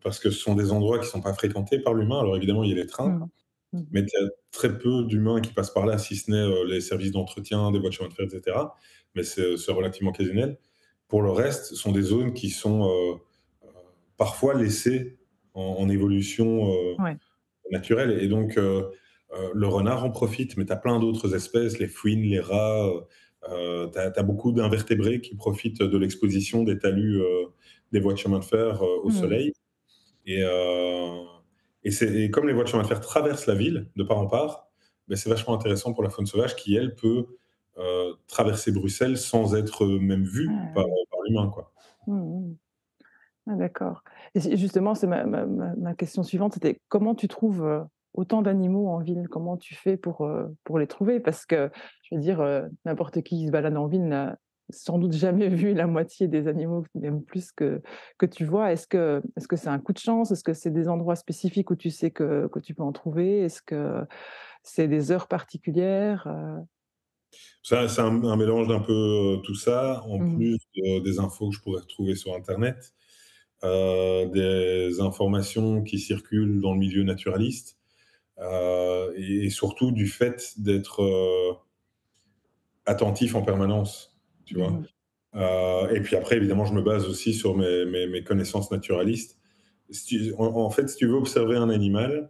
parce que ce sont des endroits qui ne sont pas fréquentés par l'humain. Alors évidemment, il y a les trains, mmh. Mmh. mais il y a très peu d'humains qui passent par là, si ce n'est, les services d'entretien des voies de chemin de fer et cetera, mais c'est relativement occasionnel. Pour le reste, ce sont des zones qui sont, parfois laissées en évolution, Ouais. naturelle et donc le renard en profite, mais tu as plein d'autres espèces, les fouines, les rats, tu as beaucoup d'invertébrés qui profitent de l'exposition des talus, des voies de chemin de fer, au Mmh. soleil et heu et comme les voies de chemin de fer traversent la ville de part en part, beh, c'est vachement intéressant pour la faune sauvage qui, elle, peut, traverser Bruxelles sans être, même vue Ah par oui. par l'humain, quoi. Mmh mh. Ah d'accord, et c'est justement, c'est ma question suivante, c'était comment tu trouves, autant d'animaux en ville? Comment tu fais pour les trouver? Parce que, je veux dire, n'importe qui se balade en ville n'a sans doute jamais vu la moitié des animaux, même plus que tu vois. Est-ce que c'est un coup de chance? Est-ce que c'est des endroits spécifiques où tu sais que tu peux en trouver? Est-ce que c'est des heures particulières? C'est un mélange d'un peu, tout ça, en Mmh. plus des infos que je pourrais retrouver sur internet. Des informations qui circulent dans le milieu naturaliste, et surtout du fait d'être, attentif en permanence, tu vois? Mmh. Et puis après évidemment je me base aussi sur mes connaissances naturalistes. Si tu en fait, si tu veux observer un animal,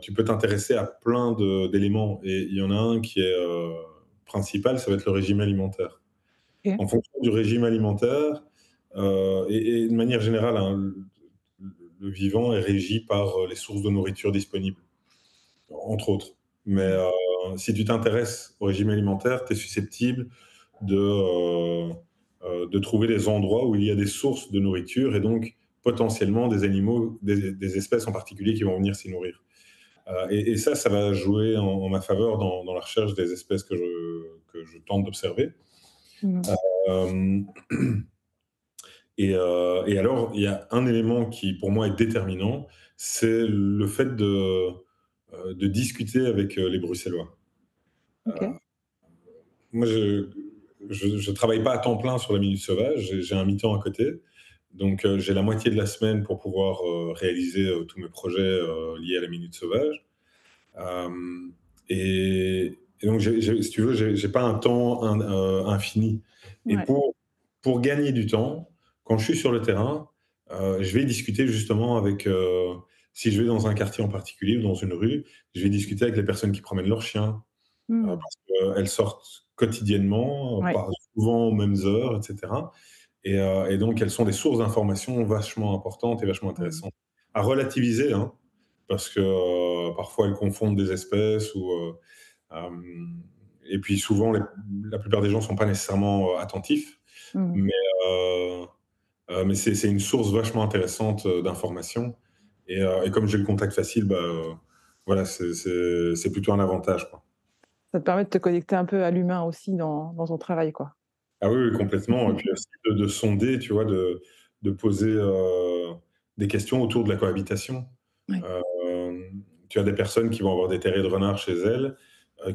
tu peux t'intéresser à plein d'éléments et il y en a un qui est, principal, ça va être le régime alimentaire. OK. En fonction du régime alimentaire, et de manière générale, hein, le vivant est régi par, les sources de nourriture disponibles, entre autres. Mais, Mmh. si tu t'intéresses au régime alimentaire, tu es susceptible de trouver des endroits où il y a des sources de nourriture et donc potentiellement des animaux, des espèces en particulier qui vont venir s'y nourrir. Et ça va jouer en ma faveur dans la recherche des espèces que je tente d'observer. Mmh. Hem et alors, il y a un élément qui, pour moi, est déterminant, c'est le fait de discuter avec, les Bruxellois. OK. Moi, je travaille pas à temps plein sur la minute sauvage, j'ai un mi-temps à côté, donc j'ai la moitié de la semaine pour pouvoir, réaliser, tous mes projets, liés à la minute sauvage. Hem et donc j'ai si tu veux, j'ai pas un temps infini et Ouais. pour gagner du temps, quand je suis sur le terrain, je vais discuter justement avec, si je vais dans un quartier en particulier ou dans une rue, je vais discuter avec les personnes qui promènent leurs chiens, Mmh. parce qu'elles sortent quotidiennement, Ouais. par souvent aux mêmes heures, et cetera. Et donc elles sont des sources d'informations vachement importantes et vachement Mmh. intéressantes. À relativiser, hein, parce que, parfois elles confondent des espèces ou, et puis souvent la plupart des gens sont pas nécessairement, attentifs, Mmh. mais, heu mais c'est une source vachement intéressante, d'informations et comme j'ai le contact facile, bah, voilà, c'est plutôt un avantage, quoi. Ça te permet de te connecter un peu à l'humain aussi dans ton travail, quoi. Ah oui, oui, complètement et puis aussi de sonder, tu vois? De poser, des questions autour de la cohabitation. Ouais. Tu as des personnes qui vont avoir des terriers de renards chez elles,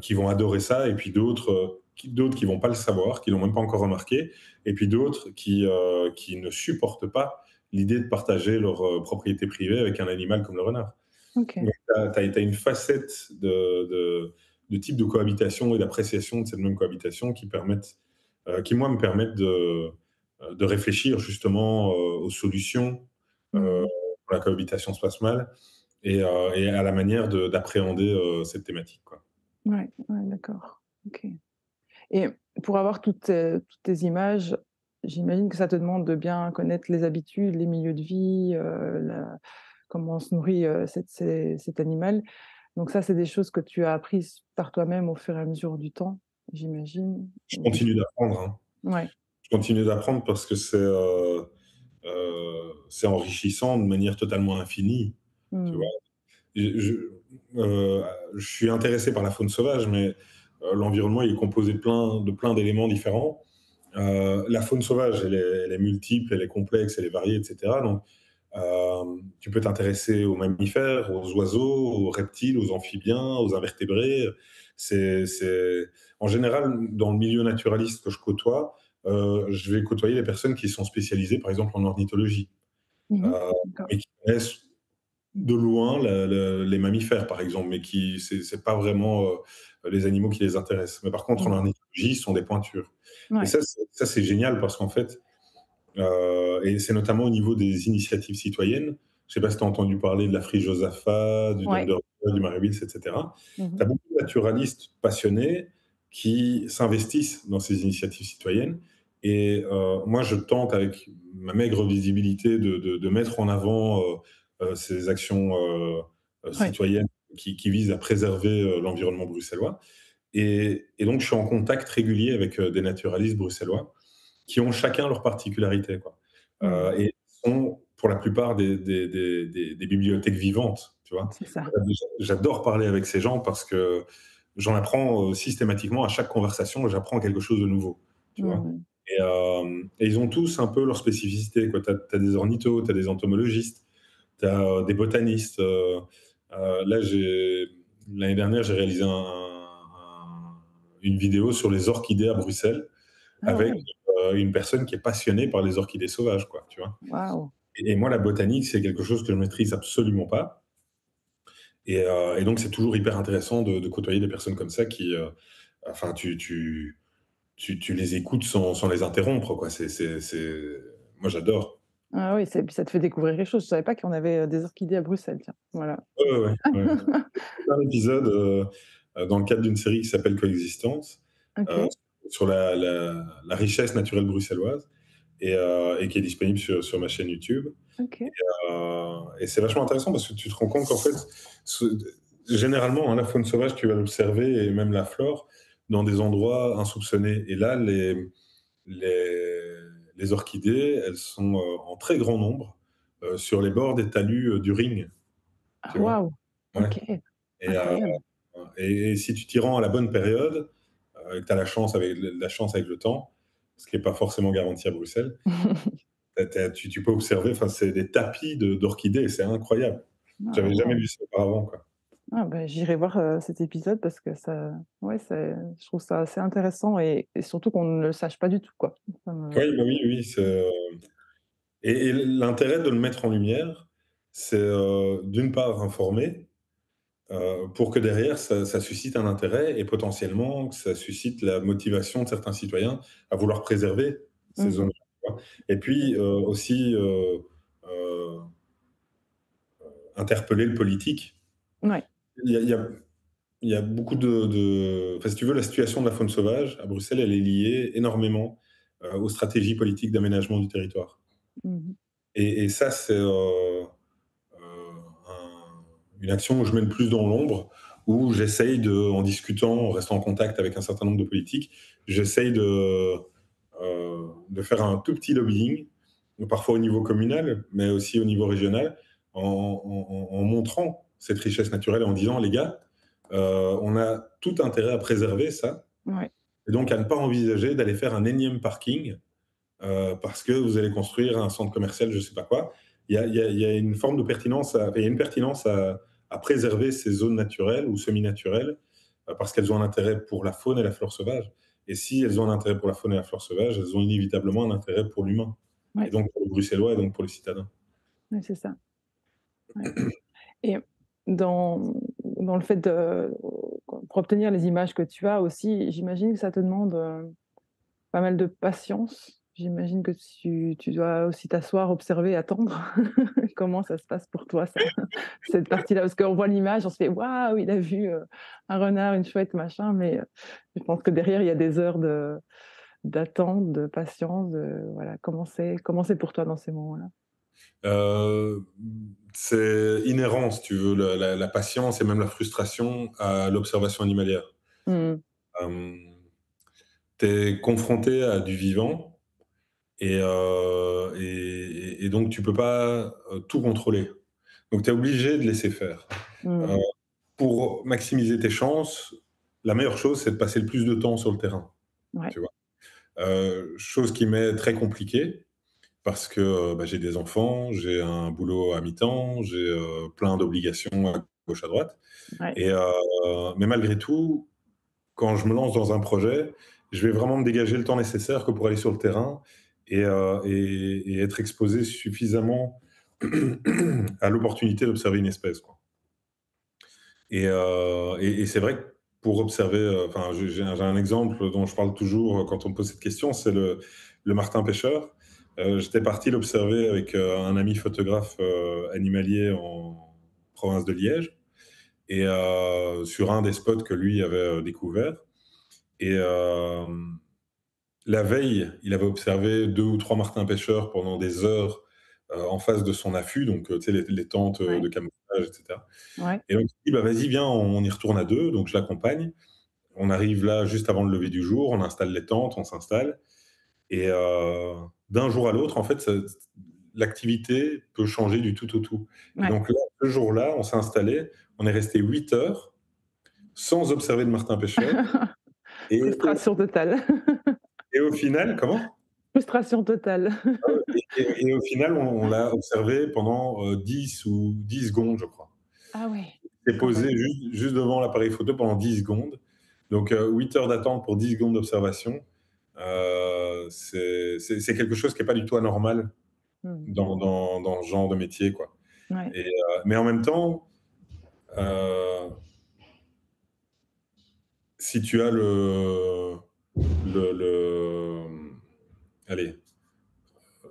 qui vont adorer ça et puis d'autres qui vont pas le savoir, qui l'ont même pas encore remarqué et puis d'autres qui ne supportent pas l'idée de partager leur, propriété privée avec un animal comme le renard. OK. Donc tu as une facette de type de cohabitation et d'appréciation de cette même cohabitation qui moi me permettent de réfléchir justement, aux solutions, heu, Mmh. quand la cohabitation se passe mal et à la manière d'appréhender, cette thématique, quoi. Ouais, ouais, d'accord. OK. Et pour avoir toutes tes images, j'imagine que ça te demande de bien connaître les habitudes, les milieux de vie, la comment se nourrit, cet animal. Donc ça, c'est des choses que tu as apprises par toi-même au fur et à mesure du temps, j'imagine? Je Ou des continue choses d'apprendre, hein. ouais. Je continue d'apprendre parce que c'est enrichissant de manière totalement infinie, tu vois? Mmh. Et heu, je suis intéressé par la faune sauvage, mais l'environnement il est composé de plein d'éléments différents. La faune sauvage, elle est multiple, elle est complexe, elle est variée, et cetera. Donc, tu peux t'intéresser aux mammifères, aux oiseaux, aux reptiles, aux amphibiens, aux invertébrés. C'est en général, dans le milieu naturaliste que je côtoie, je vais côtoyer les personnes qui sont spécialisées, par exemple, en ornithologie, Mmh. heu, D'accord. et qui connaissent de loin les mammifères, par exemple, mais qui c'est pas vraiment, les animaux qui les intéressent. Mais par contre, en Mmh. ornithologie, ce sont des pointures et Ouais. ça, c'est génial parce qu'en fait, et c'est notamment au niveau des initiatives citoyennes. Je sais pas si tu as entendu parler de la Free Josaphat, du Don Ouais. de Rocca, du Mariwils, et cetera. Mmh. Tu as beaucoup de naturalistes passionnés qui s'investissent dans ces initiatives citoyennes et moi, je tente avec ma maigre visibilité de mettre en avant, ces actions, Ouais. citoyennes qui visent à préserver, l'environnement bruxellois et donc je suis en contact régulier avec, des naturalistes bruxellois qui ont chacun leur particularité, quoi. Mmh. Et sont pour la plupart des bibliothèques vivantes, tu vois? C'est ça. J'adore parler avec ces gens parce que j'en apprends, systématiquement à chaque conversation, j'apprends quelque chose de nouveau, tu vois? Mmh. Et ils ont tous un peu leur spécificité, quoi. Tu as des ornithos, tu as des entomologistes, tu as, des botanistes, là, l'année dernière, j'ai réalisé une vidéo sur les orchidées à Bruxelles Ah avec, ouais, une personne qui est passionnée par les orchidées sauvages, quoi, tu vois? waouh! Et moi, la botanique, c'est quelque chose que je maîtrise absolument pas et donc c'est toujours hyper intéressant de côtoyer des personnes comme ça qui, enfin, tu les écoutes sans les interrompre, quoi. Moi, j'adore. Ah oui, c'est puis ça te fait découvrir quelque chose. Je savais pas qu'on avait, des orchidées à Bruxelles, tiens, voilà. Ouais, ouais, ouais, ouais. Un épisode, dans le cadre d'une série qui s'appelle Coexistence, heu, OK, sur la richesse naturelle bruxelloise et qui est disponible sur ma chaîne YouTube. OK. Et c'est vachement intéressant parce que tu te rends compte qu'en fait, ce généralement, hein, la faune sauvage, tu vas l'observer et même la flore dans des endroits insoupçonnés et là, les les orchidées, elles sont, en très grand nombre, sur les bords des talus, du Ring, Ah tu vois? waouh! Ouais OK, et incroyable. si tu t'y rends à la bonne période, et que tu as la chance avec le temps, ce qui est pas forcément garanti à Bruxelles, tu peux observer, enfin, c'est des tapis d'orchidées, c'est incroyable. Ah J'avais jamais waouh! vu ça auparavant, quoi. Ah bah, j'irai voir, cet épisode parce que ça ouais, c'est je trouve ça assez intéressant et surtout qu'on ne le sache pas du tout, quoi. Ça me Oui, bah, oui, oui, et l'intérêt de le mettre en lumière, c'est, d'une part informer, pour que derrière ça suscite un intérêt et potentiellement que ça suscite la motivation de certains citoyens à vouloir préserver ces mmh. zones, tu vois? Et puis, aussi, heu, interpeller le politique. Ouais. Il y a il y a il y a beaucoup enfin, si tu veux, la situation de la faune sauvage à Bruxelles, elle est liée énormément, aux stratégies politiques d'aménagement du territoire Mmh. et ça, c'est, un une action où je mets le plus dans l'ombre, où j'essaye en discutant, en restant en contact avec un certain nombre de politiques, j'essaye de faire un tout petit lobbying, parfois au niveau communal, mais aussi au niveau régional, en montrant cette richesse naturelle et en disant: «Les gars, on a tout intérêt à préserver ça Ouais. et donc à ne pas envisager d'aller faire un énième parking parce que vous allez construire un centre commercial, je ne sais pas quoi. Il y a une forme de pertinence, il y a une pertinence à préserver ces zones naturelles ou semi-naturelles parce qu'elles ont un intérêt pour la faune et la flore sauvage. Et si elles ont un intérêt pour la faune et la flore sauvage, elles ont inévitablement un intérêt pour l'humain, et Ouais. donc pour les Bruxellois et donc pour les citadins. Ouais, c'est ça. Ouais. Et dans le fait de pour obtenir les images que tu as aussi, j'imagine que ça te demande, pas mal de patience. J'imagine que tu dois aussi t'asseoir, observer, attendre. Comment ça se passe pour toi ça, cette partie-là? Parce qu'on voit l'image, on se fait: «Waouh, il a vu, un renard, une chouette, machin», mais je pense que derrière, il y a des heures d'attente, de patience, voilà. Comment c'est pour toi dans ces moments-là? Heu, c'est inhérent, si tu veux, la patience et même la frustration à l'observation animalière. Mmh. Hem, Tu es confronté à du vivant et donc tu peux pas, tout contrôler. Donc tu es obligé de laisser faire. Mmh. Heu, pour maximiser tes chances, la meilleure chose, c'est de passer le plus de temps sur le terrain, Ouais, tu vois? Chose qui m'est très compliquée parce que, bah, j'ai des enfants, j'ai un boulot à mi-temps, j'ai, plein d'obligations à gauche, à droite ouais. et mais malgré tout, quand je me lance dans un projet, je vais vraiment me dégager le temps nécessaire que pour aller sur le terrain et être exposé suffisamment à l'opportunité d'observer une espèce, quoi. Et c'est vrai que pour observer, enfin, j'ai un exemple dont je parle toujours quand on me pose cette question, c'est le martin pêcheur. J'étais parti l'observer avec, un ami photographe, animalier en province de Liège et sur un des spots que lui avait, découvert et la veille, il avait observé 2 ou 3 martins pêcheurs pendant des heures, en face de son affût, donc tu sais les tentes, Ouais, de camouflage et cetera. ouais. Et donc il dit: «Bah, vas-y, viens, on y retourne à 2». Donc je l'accompagne. On arrive là juste avant le lever du jour, on installe les tentes, on s'installe et d'un jour à l'autre, en fait, l'activité peut changer du tout au tout. Et Ouais. donc là, ce jour-là, on s'est installé, on est resté 8 heures sans observer de martin pêcheur et au Frustration totale. et au final comment? Frustration totale. Et au final, on l'a observé pendant, 10 ou 10 secondes, je crois. Ah ouais, Il s'est quand posé même. juste devant l'appareil photo pendant 10 secondes. Donc 8 heures d'attente pour 10 secondes d'observation. C'est quelque chose qui est pas du tout anormal Mmh. dans ce genre de métier, quoi. Ouais. Et mais en même temps, heu, si tu as le, allez,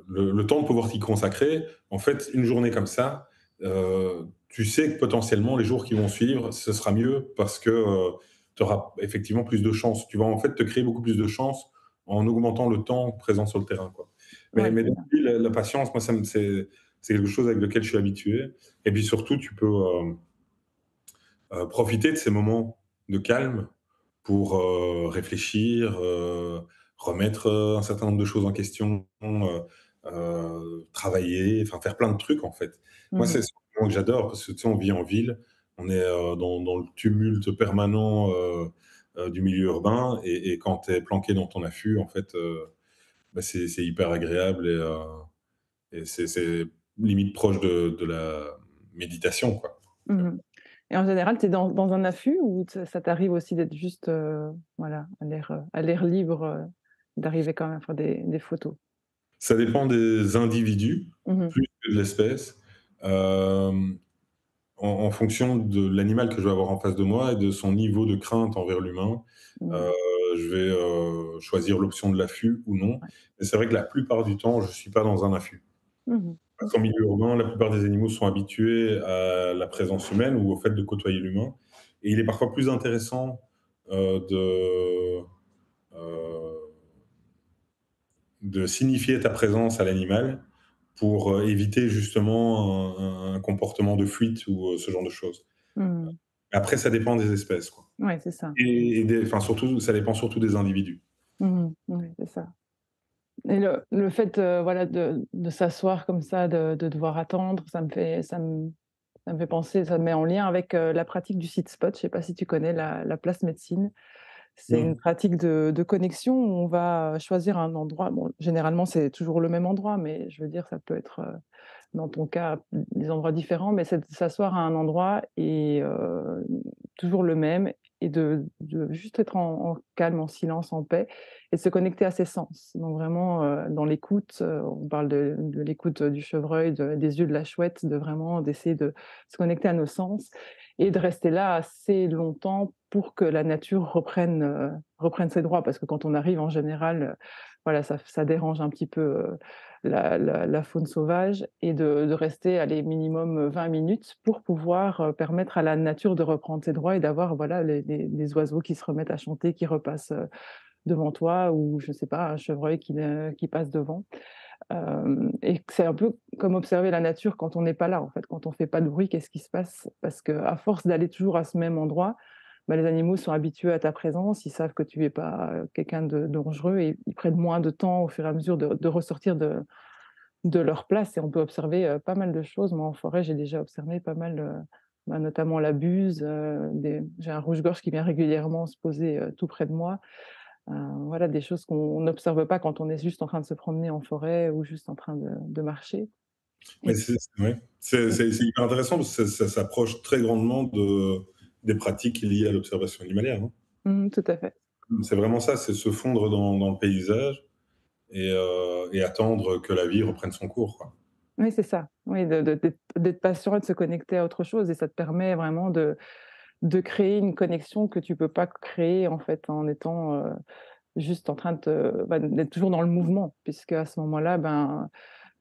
le temps de pouvoir t'y consacrer, en fait, une journée comme ça, tu sais que potentiellement les jours qui vont suivre, ce sera mieux parce que, tu auras effectivement plus de chances. Tu vas en fait te créer beaucoup plus de chances en augmentant le temps présent sur le terrain, quoi. Ouais, Mais c'est donc ça. oui, la patience, moi, c'est quelque chose avec lequel je suis habitué et puis surtout, tu peux, profiter de ces moments de calme pour, réfléchir, remettre, un certain nombre de choses en question, travailler, enfin faire plein de trucs, en fait. Moi, Mmh. c'est ce moment que j'adore parce que, tu sais, on vit en ville, on est, dans le tumulte permanent, du milieu urbain et quand tu es planqué dans ton affût, en fait, bah, c'est hyper agréable et c'est limite proche de la méditation, quoi. Mmh. Et en général, tu es dans un affût ou ça t'arrive aussi d'être juste, voilà, à l'air libre, d'arriver quand même à faire des photos? Ça dépend des individus Mmh. plus que de l'espèce. Hem, en fonction de l'animal que je vais avoir en face de moi et de son niveau de crainte envers l'humain, Mmh. heu, je vais, choisir l'option de l'affût ou non. Ouais. Mais c'est vrai que la plupart du temps, je suis pas dans un affût. Mmh. Parce qu'en milieu urbain, la plupart des animaux sont habitués à la présence humaine ou au fait de côtoyer l'humain et il est parfois plus intéressant, de, heu, de signifier ta présence à l'animal pour, éviter justement un comportement de fuite ou, ce genre de choses. Mmh. Après ça dépend des espèces, quoi Ouais, c'est ça. et des enfin surtout ça dépend surtout des individus. Mmh. Ouais, c'est ça. Et le fait, voilà, de s'asseoir comme ça, de devoir attendre, ça me fait penser, ça me met en lien avec, la pratique du sit spot. Je sais pas si tu connais la place médecine? C'est une Non. pratique de connexion où on va choisir un endroit. Bon, généralement, c'est toujours le même endroit, mais je veux dire, ça peut être, dans ton cas, des endroits différents, mais c'est de s'asseoir à un endroit et toujours le même et de juste être en calme, en silence, en paix et de se connecter à ses sens. Donc vraiment, dans l'écoute, on parle de l'écoute du chevreuil, des yeux de la chouette, de vraiment d'essayer de se connecter à nos sens et de rester là assez longtemps pour que la nature reprenne ses droits. Parce que quand on arrive, en général, voilà, ça dérange un petit peu, la faune sauvage et de rester, allez, minimum, 20 minutes pour pouvoir, permettre à la nature de reprendre ses droits et d'avoir, voilà, les oiseaux qui se remettent à chanter, qui repassent, devant toi ou je sais pas, un chevreuil qui passe devant. Et que c'est un peu comme observer la nature quand on n'est pas là, en fait. Quand on fait pas de bruit, qu'est-ce qui se passe? Parce qu'à force d'aller toujours à ce même endroit, bah, les animaux sont habitués à ta présence, ils savent que tu es pas, quelqu'un de dangereux et ils prennent moins de temps au fur et à mesure de ressortir de leur place et on peut observer, pas mal de choses. Moi, en forêt, j'ai déjà observé pas mal, bah, notamment la buse, des j'ai un rouge-gorge qui vient régulièrement se poser, tout près de moi. Voilà, des choses qu'on n'observe pas quand on est juste en train de se promener en forêt ou juste en train de marcher Mais et c'est ouais, c'est hyper intéressant parce que ça s'approche très grandement des pratiques liées à l'observation animalière, hein. tout à fait. C'est vraiment ça, c'est se fondre dans le paysage et attendre que la vie reprenne son cours, quoi. Oui, c'est ça. Oui, d'être patient et de se connecter à autre chose et ça te permet vraiment de créer une connexion que tu peux pas créer, en fait, en étant, juste en train de d'être toujours dans le mouvement puisque à ce moment-là, ben,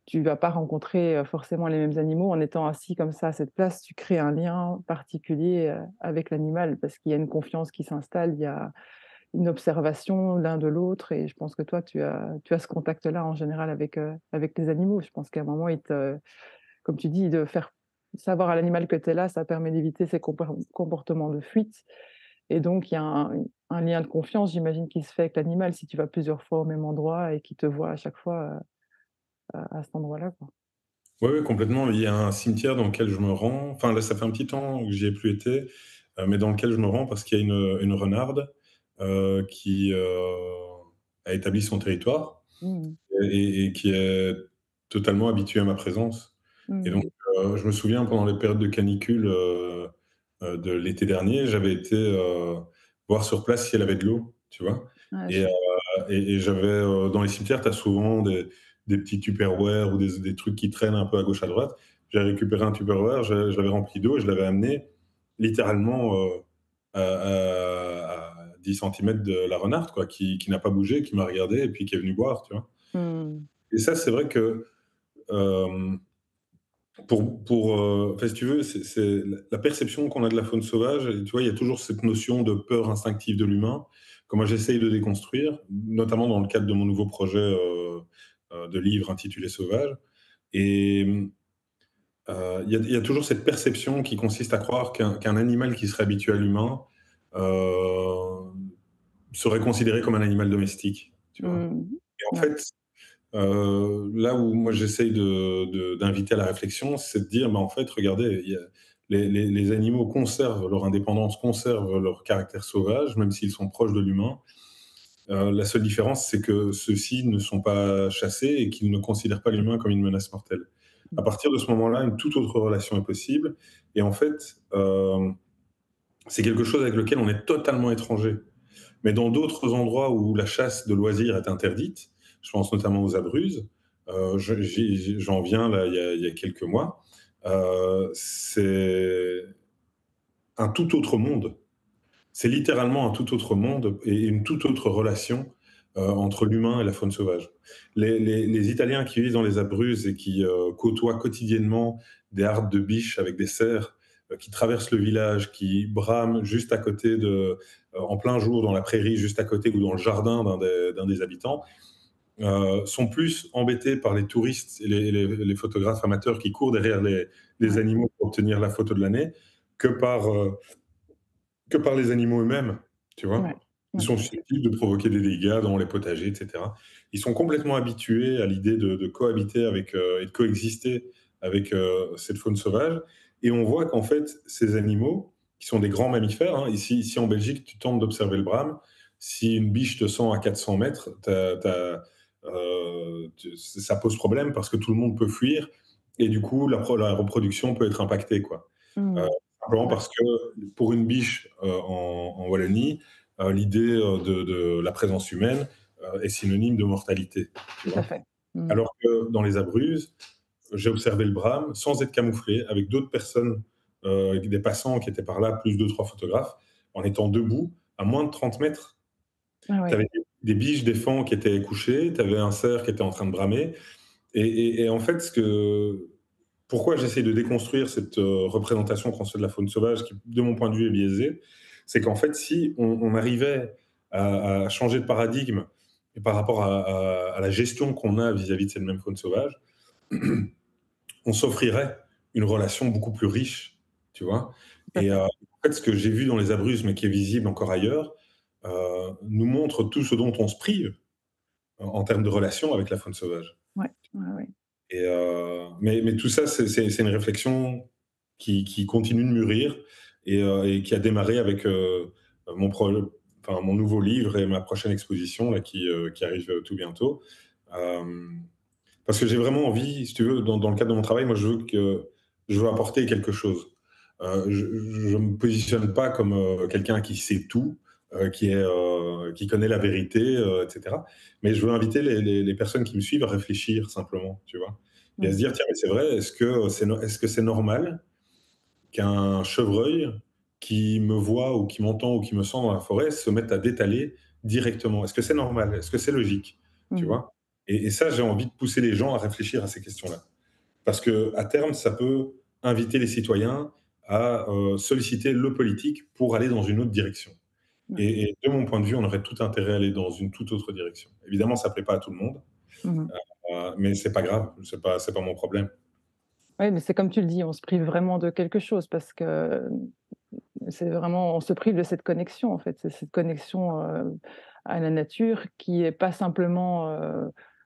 tu vas pas rencontrer, forcément les mêmes animaux. En étant assis comme ça à cette place, tu crées un lien particulier, avec l'animal parce qu'il y a une confiance qui s'installe, il y a une observation l'un de l'autre et je pense que toi, tu as ce contact-là en général avec les animaux. Je pense qu'à un moment, comme tu dis, de faire savoir à l'animal que tu es là, ça permet d'éviter ces comportements de fuite et donc il y a un lien de confiance, j'imagine, qui se fait avec l'animal si tu vas plusieurs fois au même endroit et qu'il te voit à chaque fois, à cet endroit-là, quoi. Ouais, ouais, complètement. Il y a un cimetière dans lequel je me rends, enfin là, ça fait un petit temps que j'y ai plus été, mais dans lequel je me rends parce qu'il y a une renarde, qui, a établi son territoire Mmh. et qui est totalement habituée à ma présence et donc Mmh. je me souviens pendant les périodes de canicule, de l'été dernier, j'avais été, voir sur place si elle avait de l'eau, tu vois? Ouais, Et et j'avais, dans les cimetières, tu as souvent des petits Tupperware ou des trucs qui traînent un peu à gauche, à droite. J'avais récupéré un Tupperware, je l'avais rempli d'eau et je l'avais amené littéralement, à 10 centimètres de la renarde, quoi, qui n'a pas bougé, qui m'a regardé et puis qui est venue boire, tu vois? mmh. Et ça, c'est vrai que, hem, enfin, si tu veux, c'est la perception qu'on a de la faune sauvage, et tu vois, il y a toujours cette notion de peur instinctive de l'humain, que moi j'essaye de déconstruire, notamment dans le cadre de mon nouveau projet, de livre intitulé «Sauvage» et il y a toujours cette perception qui consiste à croire qu'un animal qui serait habitué à l'humain, heu, serait considéré comme un animal domestique, tu vois? Mmh. Et en Ouais. fait, là où moi j'essaye d'inviter à la réflexion, c'est de dire: «Mais en fait, regardez, il y a les animaux conservent leur indépendance, conservent leur caractère sauvage, même s'ils sont proches de l'humain. La seule différence, c'est que ceux-ci ne sont pas chassés et qu'ils ne considèrent pas l'humain comme une menace mortelle». À Mmh. partir de ce moment-là, une toute autre relation est possible et en fait, c'est quelque chose avec lequel on est totalement étranger. Mais dans d'autres endroits où la chasse de loisirs est interdite, je pense notamment aux Abruzzes, j'en viens là il y a quelques mois, c'est un tout autre monde. C'est littéralement un tout autre monde et une toute autre relation, entre l'humain et la faune sauvage. Les Italiens qui vivent dans les Abruzzes et qui, côtoient quotidiennement des hardes de biches avec des cerfs, qui traversent le village, qui brament juste à côté en plein jour dans la prairie, juste à côté ou dans le jardin d'un des habitants, sont plus embêtés par les touristes et les photographes amateurs qui courent derrière les Ouais, animaux pour obtenir la photo de l'année que par les animaux eux-mêmes, tu ouais, vois? Ils ouais, sont tout à fait. susceptibles de provoquer des dégâts dans les potagers et cetera. Ils sont complètement habitués à l'idée de cohabiter avec, et de coexister avec, cette faune sauvage et on voit qu'en fait, ces animaux, qui sont des grands mammifères, hein, ici en Belgique, tu tentes d'observer le brame, si une biche te sent à 400 mètres, ça pose problème parce que tout le monde peut fuir et du coup, la reproduction peut être impactée, quoi. Heu, Mmh. simplement Ouais, parce que pour une biche, en Wallonie, l'idée, de la présence humaine, est synonyme de mortalité, tu tout à vois? fait. Mmh. Alors que dans les Abruzzes, j'ai observé le brame sans être camouflé, avec d'autres personnes, avec des passants qui étaient par là, plus deux trois photographes, en étant debout à moins de 30 mètres. Ah Tu ouais. avais des biches, des faons qui étaient couchés, tu avais un cerf qui était en train de bramer et en fait, pourquoi j'essaie de déconstruire cette, représentation qu'on se fait de la faune sauvage qui, de mon point de vue, est biaisée, c'est qu'en fait, si on arrivait à changer de paradigme et par rapport à la gestion qu'on a vis-à-vis de cette même faune sauvage, on s'offrirait une relation beaucoup plus riche, tu vois? Tout à Et fait. en fait, ce que j'ai vu dans les Abruzzes, mais qui est visible encore ailleurs, nous montre tout ce dont on se prive en termes de relation avec la faune sauvage. Ouais, ouais, ouais. Mais tout ça, c'est une réflexion qui continue de mûrir et qui a démarré avec, mon nouveau livre et ma prochaine exposition là qui arrive, tout bientôt. Hem, Parce que j'ai vraiment envie, si tu veux, dans le cadre de mon travail, moi, je veux apporter quelque chose. Je me positionne pas comme, quelqu'un qui sait tout, qui connaît la vérité, et cetera. Mais je veux inviter les personnes qui me suivent à réfléchir simplement, tu vois? Et à se Mmh. dire: «Tiens, mais c'est vrai, est-ce que c'est normal qu'un chevreuil qui me voit ou qui m'entend ou qui me sent dans la forêt se mette à détaler directement? Est-ce que c'est normal? Est-ce que c'est logique?» Tu Mmh. vois? Et ça, j'ai envie de pousser les gens à réfléchir à ces questions-là. Parce qu'à terme, ça peut inviter les citoyens à, solliciter le politique pour aller dans une autre direction. Ouais. Et de mon point de vue, on aurait tout intérêt à aller dans une toute autre direction. Évidemment, ça plaît pas à tout le monde, Mmh mh. mais c'est pas grave, c'est pas mon problème. Ouais, mais c'est comme tu le dis, on se prive vraiment de quelque chose parce que, c'est vraiment on se prive de cette connexion, en fait. C'est cette connexion, à la nature qui est pas simplement,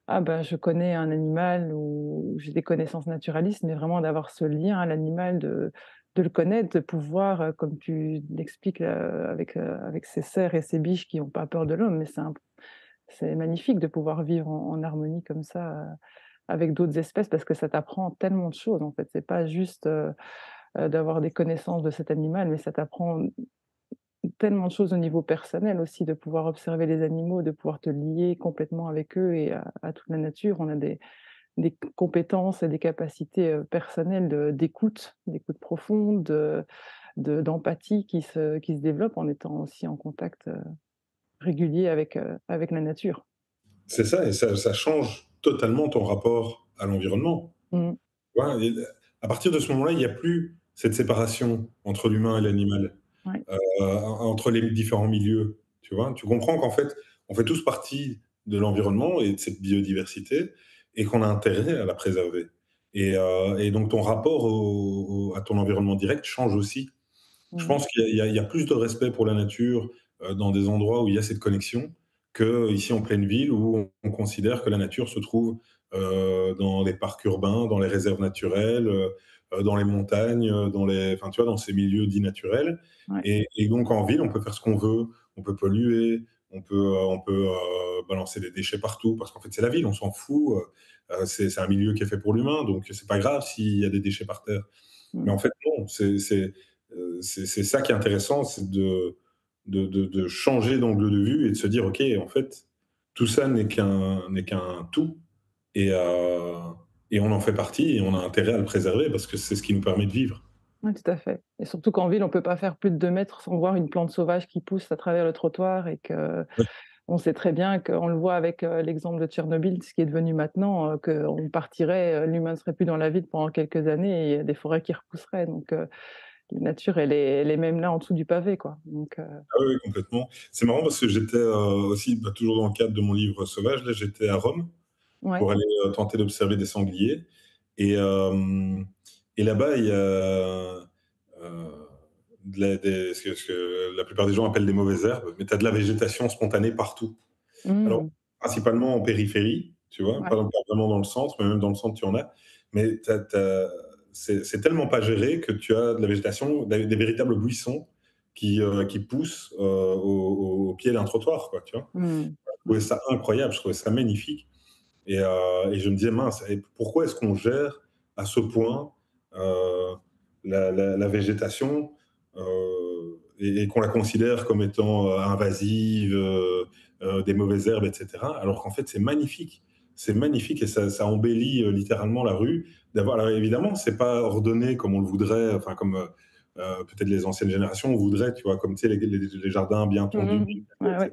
«Ah ben, je connais un animal» ou «J'ai des connaissances naturalistes», mais vraiment d'avoir ce lien à l'animal, de le connaître, de pouvoir, comme tu l'expliques, avec ces cerfs et ces biches qui ont pas peur de l'homme, mais c'est magnifique de pouvoir vivre en harmonie comme ça, avec d'autres espèces parce que ça t'apprend tellement de choses, en fait. C'est pas juste, d'avoir des connaissances de cet animal, mais ça t'apprend tellement de choses au niveau personnel aussi, de pouvoir observer les animaux, de pouvoir te lier complètement avec eux et à toute la nature. On a des compétences et des capacités, personnelles d'écoute profonde, d'empathie qui se développent en étant aussi en contact, régulier avec la nature. C'est ça et ça change totalement ton rapport à l'environnement. Mmh. Tu vois? Et à partir de ce moment-là, il y a plus cette séparation entre l'humain et l'animal, Ouais. entre les différents milieux, tu vois? Tu comprends qu'en fait, on fait tous partie de l'environnement et de cette biodiversité et qu'on a intérêt à la préserver et donc ton rapport à ton environnement direct change aussi. Je Mmh. pense qu'il y a plus de respect pour la nature, dans des endroits où il y a cette connexion, qu'ici en pleine ville où on considère que la nature se trouve, dans les parcs urbains, dans les réserves naturelles, dans les montagnes, enfin, tu vois, dans ces milieux dits naturels Ouais. et donc en ville, on peut faire ce qu'on veut, on peut polluer, on peut balancer des déchets partout parce qu'en fait, c'est la ville, on s'en fout, c'est un milieu qui est fait pour l'humain, donc c'est pas grave s'il y a des déchets par terre. Mais Mmh. en fait, non, c'est ça qui est intéressant, c'est de changer d'angle de vue et de se dire: «OK, en fait, tout ça n'est qu'un tout et heu et on en fait partie et on a intérêt à le préserver parce que c'est ce qui nous permet de vivre». Ouais, tout à fait et surtout qu'en ville, on peut pas faire plus de 2 mètres sans voir une plante sauvage qui pousse à travers le trottoir et qu'on On sait très bien qu'on le voit avec, l'exemple de Tchernobyl, ce qui est devenu maintenant, qu'on partirait, l'humain ne serait plus dans la ville pendant quelques années et il y a des forêts qui repousseraient donc la nature elle est même là en dessous du pavé quoi, donc Ah oui, oui, complètement. C'est marrant parce que j'étais, aussi, bah, toujours dans le cadre de mon livre Sauvage, là, j'étais à Rome ouais. pour aller, tenter d'observer des sangliers et hem et là-bas, il y a, de la des ce que la plupart des gens appellent des mauvaises herbes, mais tu as de la végétation spontanée partout. Alors, Mmh. principalement en périphérie, tu vois? Ouais. Pas vraiment dans le centre, mais même dans le centre, tu en as. Mais c'est tellement pas géré que tu as de la végétation, des véritables buissons qui poussent, au pied d'un trottoir, quoi, tu vois? Mmh. Je trouvais ça incroyable, je trouvais ça magnifique et je me disais: «Mince et pourquoi est-ce qu'on gère à ce point, heu, la végétation, et qu'on la considère comme étant, invasive, des mauvaises herbes et cetera?» alors qu'en fait, c'est magnifique. C'est magnifique et ça embellit, littéralement la rue d'avoir alors évidemment, c'est pas ordonné comme on le voudrait, enfin comme, peut-être les anciennes générations voudraient, tu vois? Comme, tu sais, les jardins bien tondus, Mmh. Ouais, ouais.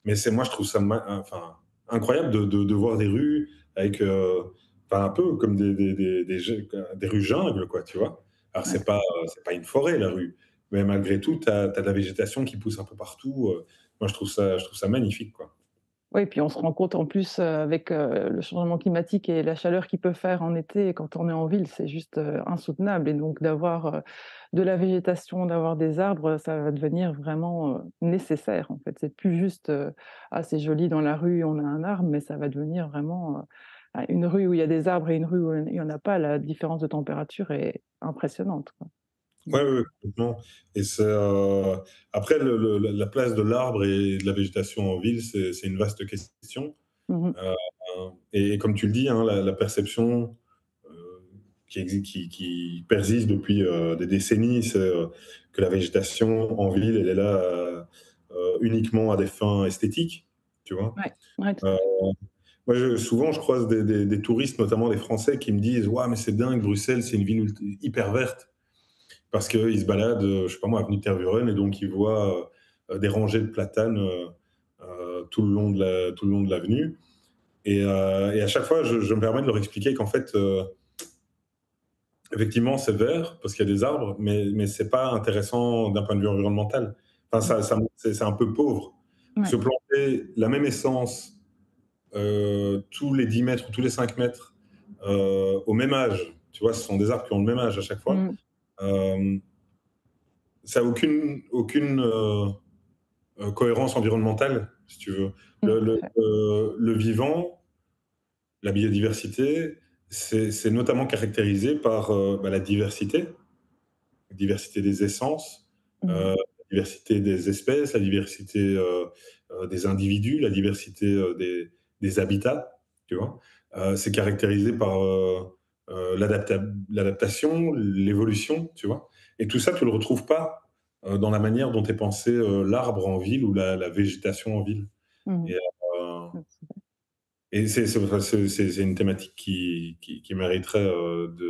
mais c'est moi je trouve ça enfin, incroyable de voir des rues avec, enfin un peu comme des rues jungles quoi, tu vois? Alors Ouais. c'est pas une forêt la rue, mais malgré tout, tu as de la végétation qui pousse un peu partout, moi je trouve ça magnifique quoi. Oui, puis on se rend compte en plus, avec, le changement climatique et la chaleur qu'il peut faire en été quand on est en ville, c'est juste, insoutenable et donc d'avoir, de la végétation, d'avoir des arbres, ça va devenir vraiment, nécessaire en fait. C'est plus juste, «Ah c'est joli dans la rue, on a un arbre», mais ça va devenir vraiment, ah une rue où il y a des arbres et une rue où il y en a pas, la différence de température est impressionnante quoi. Ouais, Donc ouais, ouais, complètement et c'est, après la place de l'arbre et de la végétation en ville, c'est une vaste question, mmh mh. heu et comme tu le dis, hein, la perception, heu, qui persiste depuis, des décennies, c'est, que la végétation en ville, elle est là, uniquement à des fins esthétiques, tu vois? Ouais, ouais, tout Heu, à fait. moi, souvent, je croise des touristes, notamment des Français, qui me disent: «Waouh, mais c'est dingue, Bruxelles, c'est une ville hyper verte». Parce qu'ils se baladent, je sais pas moi, avenue Tervuren et donc ils voient, des rangées de platanes, tout le long de l'avenue et à chaque fois, je me permets de leur expliquer qu'en fait, effectivement, c'est vert parce qu'il y a des arbres, mais c'est pas intéressant d'un point de vue environnemental. Enfin, Mmh. c'est un peu pauvre. Se Ouais. planter la même essence, tous les 10 mètres ou tous les 5 mètres, au même âge, tu vois? Ce sont des arbres qui ont le même âge à chaque fois. Mmh. Hem, Ça a aucune, cohérence environnementale, si tu veux. Mmh, tout à fait. Le vivant, la biodiversité, c'est notamment caractérisé par, bah, la diversité des essences, Mmh. la diversité des espèces, la diversité, des individus, la diversité, des habitats, tu vois? C'est caractérisé par, l'adaptation, l'évolution, tu vois? Et tout ça, tu le retrouves pas, dans la manière dont est pensé, l'arbre en ville ou la végétation en ville Mmh. et Mmh, c'est c'est une thématique qui mériterait, de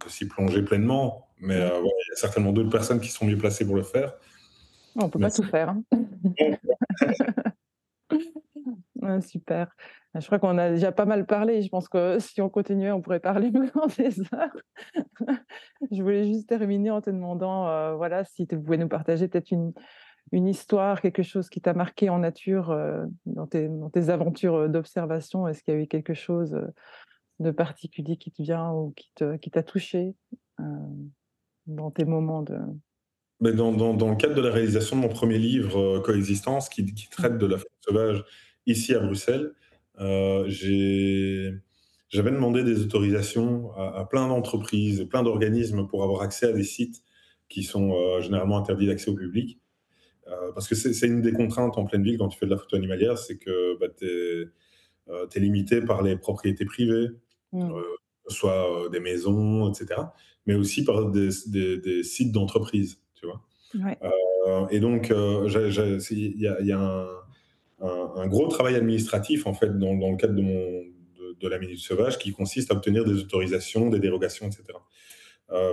s'y plonger pleinement, mais ouais. ouais, il y a certainement d'autres personnes qui sont mieux placées pour le faire, On peut mais pas tout faire, hein. Ouais, super. Je crois qu'on a déjà pas mal parlé. Je pense que si on continuait, on pourrait parler pendant des heures. Je voulais juste terminer en te demandant, voilà, si tu pouvais nous partager peut-être une histoire, quelque chose qui t'a marqué en nature, dans tes aventures, d'observation. Est-ce qu'il y a eu quelque chose, de particulier qui te vient ou qui t'a touché, heu, dans tes moments de mais dans le cadre de la réalisation de mon premier livre, Coexistence, qui mmh, traite de la faune sauvage ici à Bruxelles, j'avais demandé des autorisations à plein d'entreprises et plein d'organismes pour avoir accès à des sites qui sont, généralement interdits d'accès au public. Parce que c'est une des contraintes en pleine ville quand tu fais de la photo animalière, c'est que, bah, tu es limité par les propriétés privées, mmh, que ce soit, des maisons et cetera, mais aussi par des sites d'entreprises, tu vois? ouais, Et donc, il y a un gros travail administratif, en fait, dans le cadre de la Minute Sauvage qui consiste à obtenir des autorisations, des dérogations et cetera,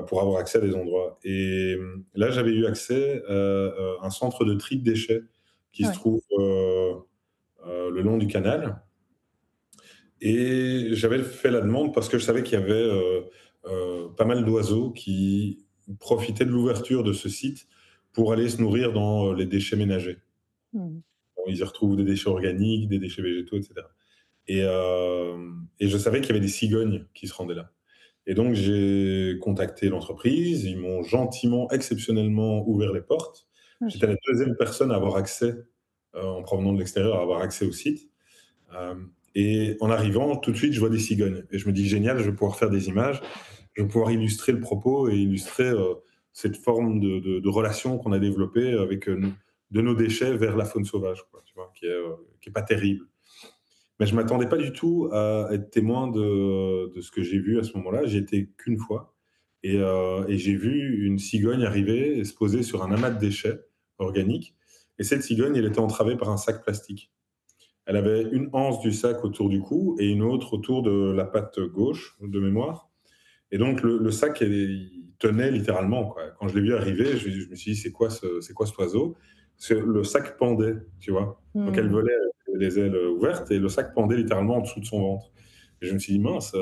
pour avoir accès à des endroits et là, j'avais eu accès, à un centre de tri de déchets qui se Ouais. trouve le long du canal. Et j'avais fait la demande parce que je savais qu'il y avait pas mal d'oiseaux qui profitaient de l'ouverture de ce site pour aller se nourrir dans les déchets ménagers. Mmh. Bon, ils y retrouvent des déchets organiques, des déchets végétaux, etc. Et je savais qu'il y avait des cigognes qui se rendaient là. Et donc j'ai contacté l'entreprise, ils m'ont gentiment, exceptionnellement ouvert les portes. Ah J'étais la chouette. deuxième personne à avoir accès, en provenant de l'extérieur, à avoir accès au site. Et en arrivant, tout de suite, je vois des cigognes et je me dis: «Génial, je vais pouvoir faire des images, je vais pouvoir illustrer le propos et illustrer, cette forme de relation qu'on a développée avec, de nos déchets vers la faune sauvage», quoi, tu vois? Qui est pas terrible. Mais je m'attendais pas du tout à être témoin de ce que j'ai vu à ce moment-là. J'y étais qu'une fois et j'ai vu une cigogne arriver et se poser sur un amas de déchets organiques et cette cigogne, elle était entravée par un sac plastique. Elle avait une anse du sac autour du cou et une autre autour de la patte gauche, de mémoire. Et donc le sac, il tenait littéralement, quoi. Quand je l'ai vu arriver, je me suis dit: C'est quoi cet oiseau?» Parce que le sac pendait, tu vois? Donc elle Mmh. volait avec les ailes ouvertes et le sac pendait littéralement en dessous de son ventre. Et je me suis dit: «Mince»,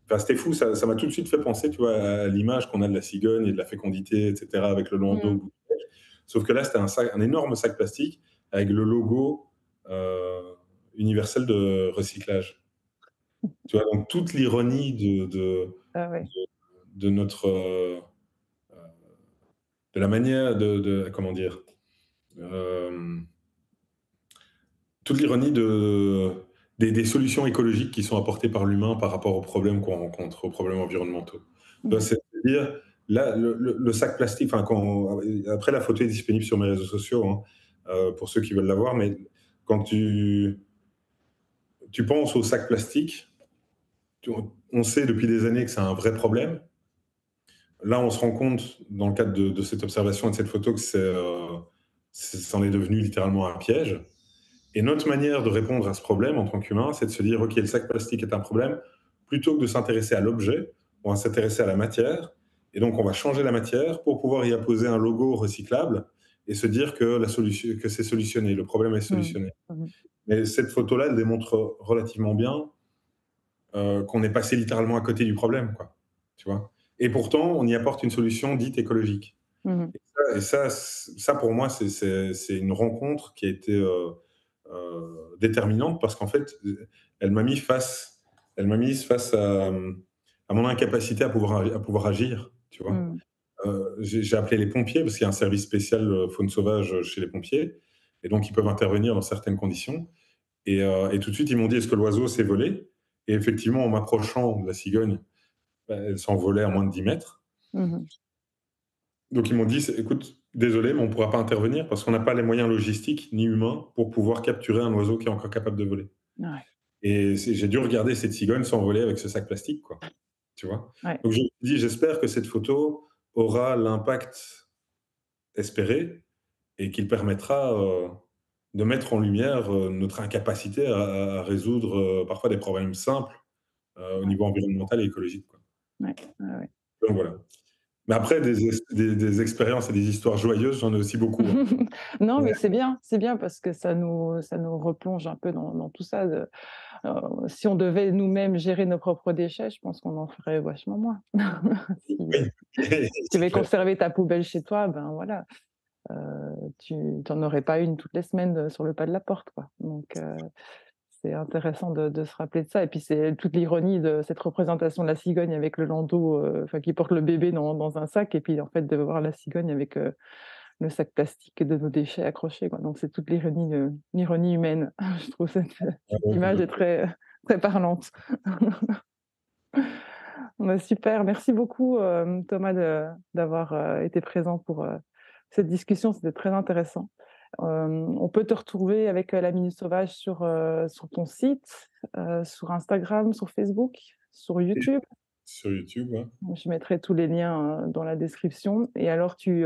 enfin, c'était fou, ça m'a tout de suite fait penser, tu vois, à l'image qu'on a de la cigogne et de la fécondité, et cetera, avec le landau au Mmh. bout du bec. Sauf que là, c'était un énorme sac plastique avec le logo, heu, universel de recyclage. Tu vois? Donc toute l'ironie Ah ouais. de notre, de la manière de comment dire? Hem, toute l'ironie des solutions écologiques qui sont apportées par l'humain par rapport aux problèmes qu'on rencontre, aux problèmes environnementaux. Tu vois? Mmh. C'est-à-dire, là, le sac plastique, enfin, quand après la photo est disponible sur mes réseaux sociaux, hein, pour ceux qui veulent la voir, mais quand tu penses au sac plastique, on sait depuis des années que c'est un vrai problème. Là, on se rend compte, dans le cadre de cette observation et de cette photo, que c'en est devenu littéralement un piège. Et notre manière de répondre à ce problème en tant qu'humain, c'est de se dire, OK, le sac plastique est un problème, plutôt que de s'intéresser à l'objet, on va s'intéresser à la matière. Et donc, on va changer la matière pour pouvoir y apposer un logo recyclable et se dire que, que c'est solutionné, le problème est Mmh. solutionné. Mmh. Mais cette photo-là, elle démontre relativement bien qu'on est passé littéralement à côté du problème, quoi. Tu vois? Et pourtant, on y apporte une solution dite écologique. Mmh. Ça pour moi, c'est une rencontre qui a été déterminante parce qu'en fait, elle m'a mis face, elle m'a mise face à mon incapacité à pouvoir agir, tu vois. Mmh. J'ai appelé les pompiers parce qu'il y a un service spécial faune sauvage chez les pompiers et donc ils peuvent intervenir dans certaines conditions. Et tout de suite, ils m'ont dit: «Est-ce que l'oiseau s'est volé?» Et effectivement, en m'approchant de la cigogne, bah, elle s'envolait à moins de 10 mètres. Mmh. Donc ils m'ont dit: «Écoute, désolé, mais on ne pourra pas intervenir parce qu'on n'a pas les moyens logistiques ni humains pour pouvoir capturer un oiseau qui est encore capable de voler». Ouais. Et j'ai dû regarder cette cigogne s'envoler avec ce sac plastique, quoi, tu vois? Ouais. Donc je me suis dit: «J'espère que cette photo aura l'impact espéré et qu'il permettra, de mettre en lumière, notre incapacité à résoudre, parfois des problèmes simples, au Ouais. niveau environnemental et écologique, quoi». Ouais. Ouais, ouais. Donc voilà. Mais après des expériences et des histoires joyeuses, j'en ai aussi beaucoup, hein. Non, Ouais. mais c'est bien parce que ça nous replonge un peu dans tout ça de si on devait nous-mêmes gérer nos propres déchets, je pense qu'on en ferait vachement moins. Si, Oui, si tu c'est devais clair. conserver ta poubelle chez toi, ben voilà, tu en aurais pas une toutes les semaines, sur le pas de la porte, quoi. Donc c'est intéressant de se rappeler de ça et puis c'est toute l'ironie de cette représentation de la cigogne avec le landau, enfin qui porte le bébé dans un sac et puis en fait de voir la cigogne avec, le sac plastique de nos déchets accrochés, quoi. Donc c'est toute l'ironie humaine. Je trouve Ouais, cette ouais, image est complètement. très très parlante. Bah, super, merci beaucoup, Thomas d'avoir, été présent pour, cette discussion, c'était très intéressant. On peut te retrouver avec, la Minute Sauvage sur ton site, sur Instagram, sur Facebook, sur YouTube. Sur YouTube, ouais. Je mettrai tous les liens, dans la description et alors tu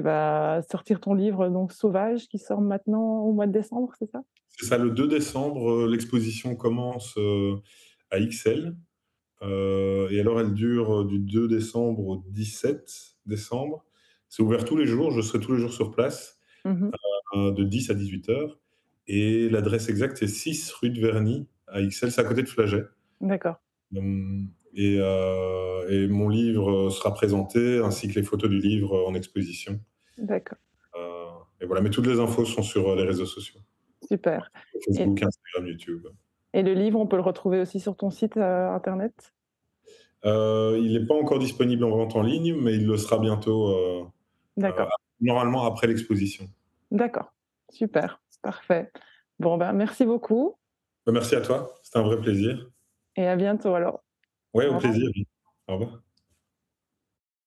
vas sortir ton livre donc Sauvage qui sort maintenant au mois de décembre, c'est ça? C'est ça, le 2 décembre, l'exposition commence, à XL, et alors elle dure, du 2 décembre au 17 décembre. C'est ouvert tous les jours, je serai tous les jours sur place Mmh. de 10 à 18 heures. Et l'adresse exacte, c'est 6 rue de Verny à Ixelles, c'est à côté de Flagey. D'accord, Et mon livre sera présenté, ainsi que les photos du livre en exposition. d'accord, Et voilà, mais toutes les infos sont sur les réseaux sociaux, super. Et Facebook, Instagram, YouTube. le livre, on peut le retrouver aussi sur ton site, internet? Il n'est pas encore disponible en vente en ligne, mais il le sera bientôt, D'accord, normalement après l'exposition. d'accord, super, parfait. Bon, ben, merci beaucoup Bah, merci à toi, c'était un vrai plaisir. et à bientôt alors. Ouais, Au au revoir. plaisir. Au revoir.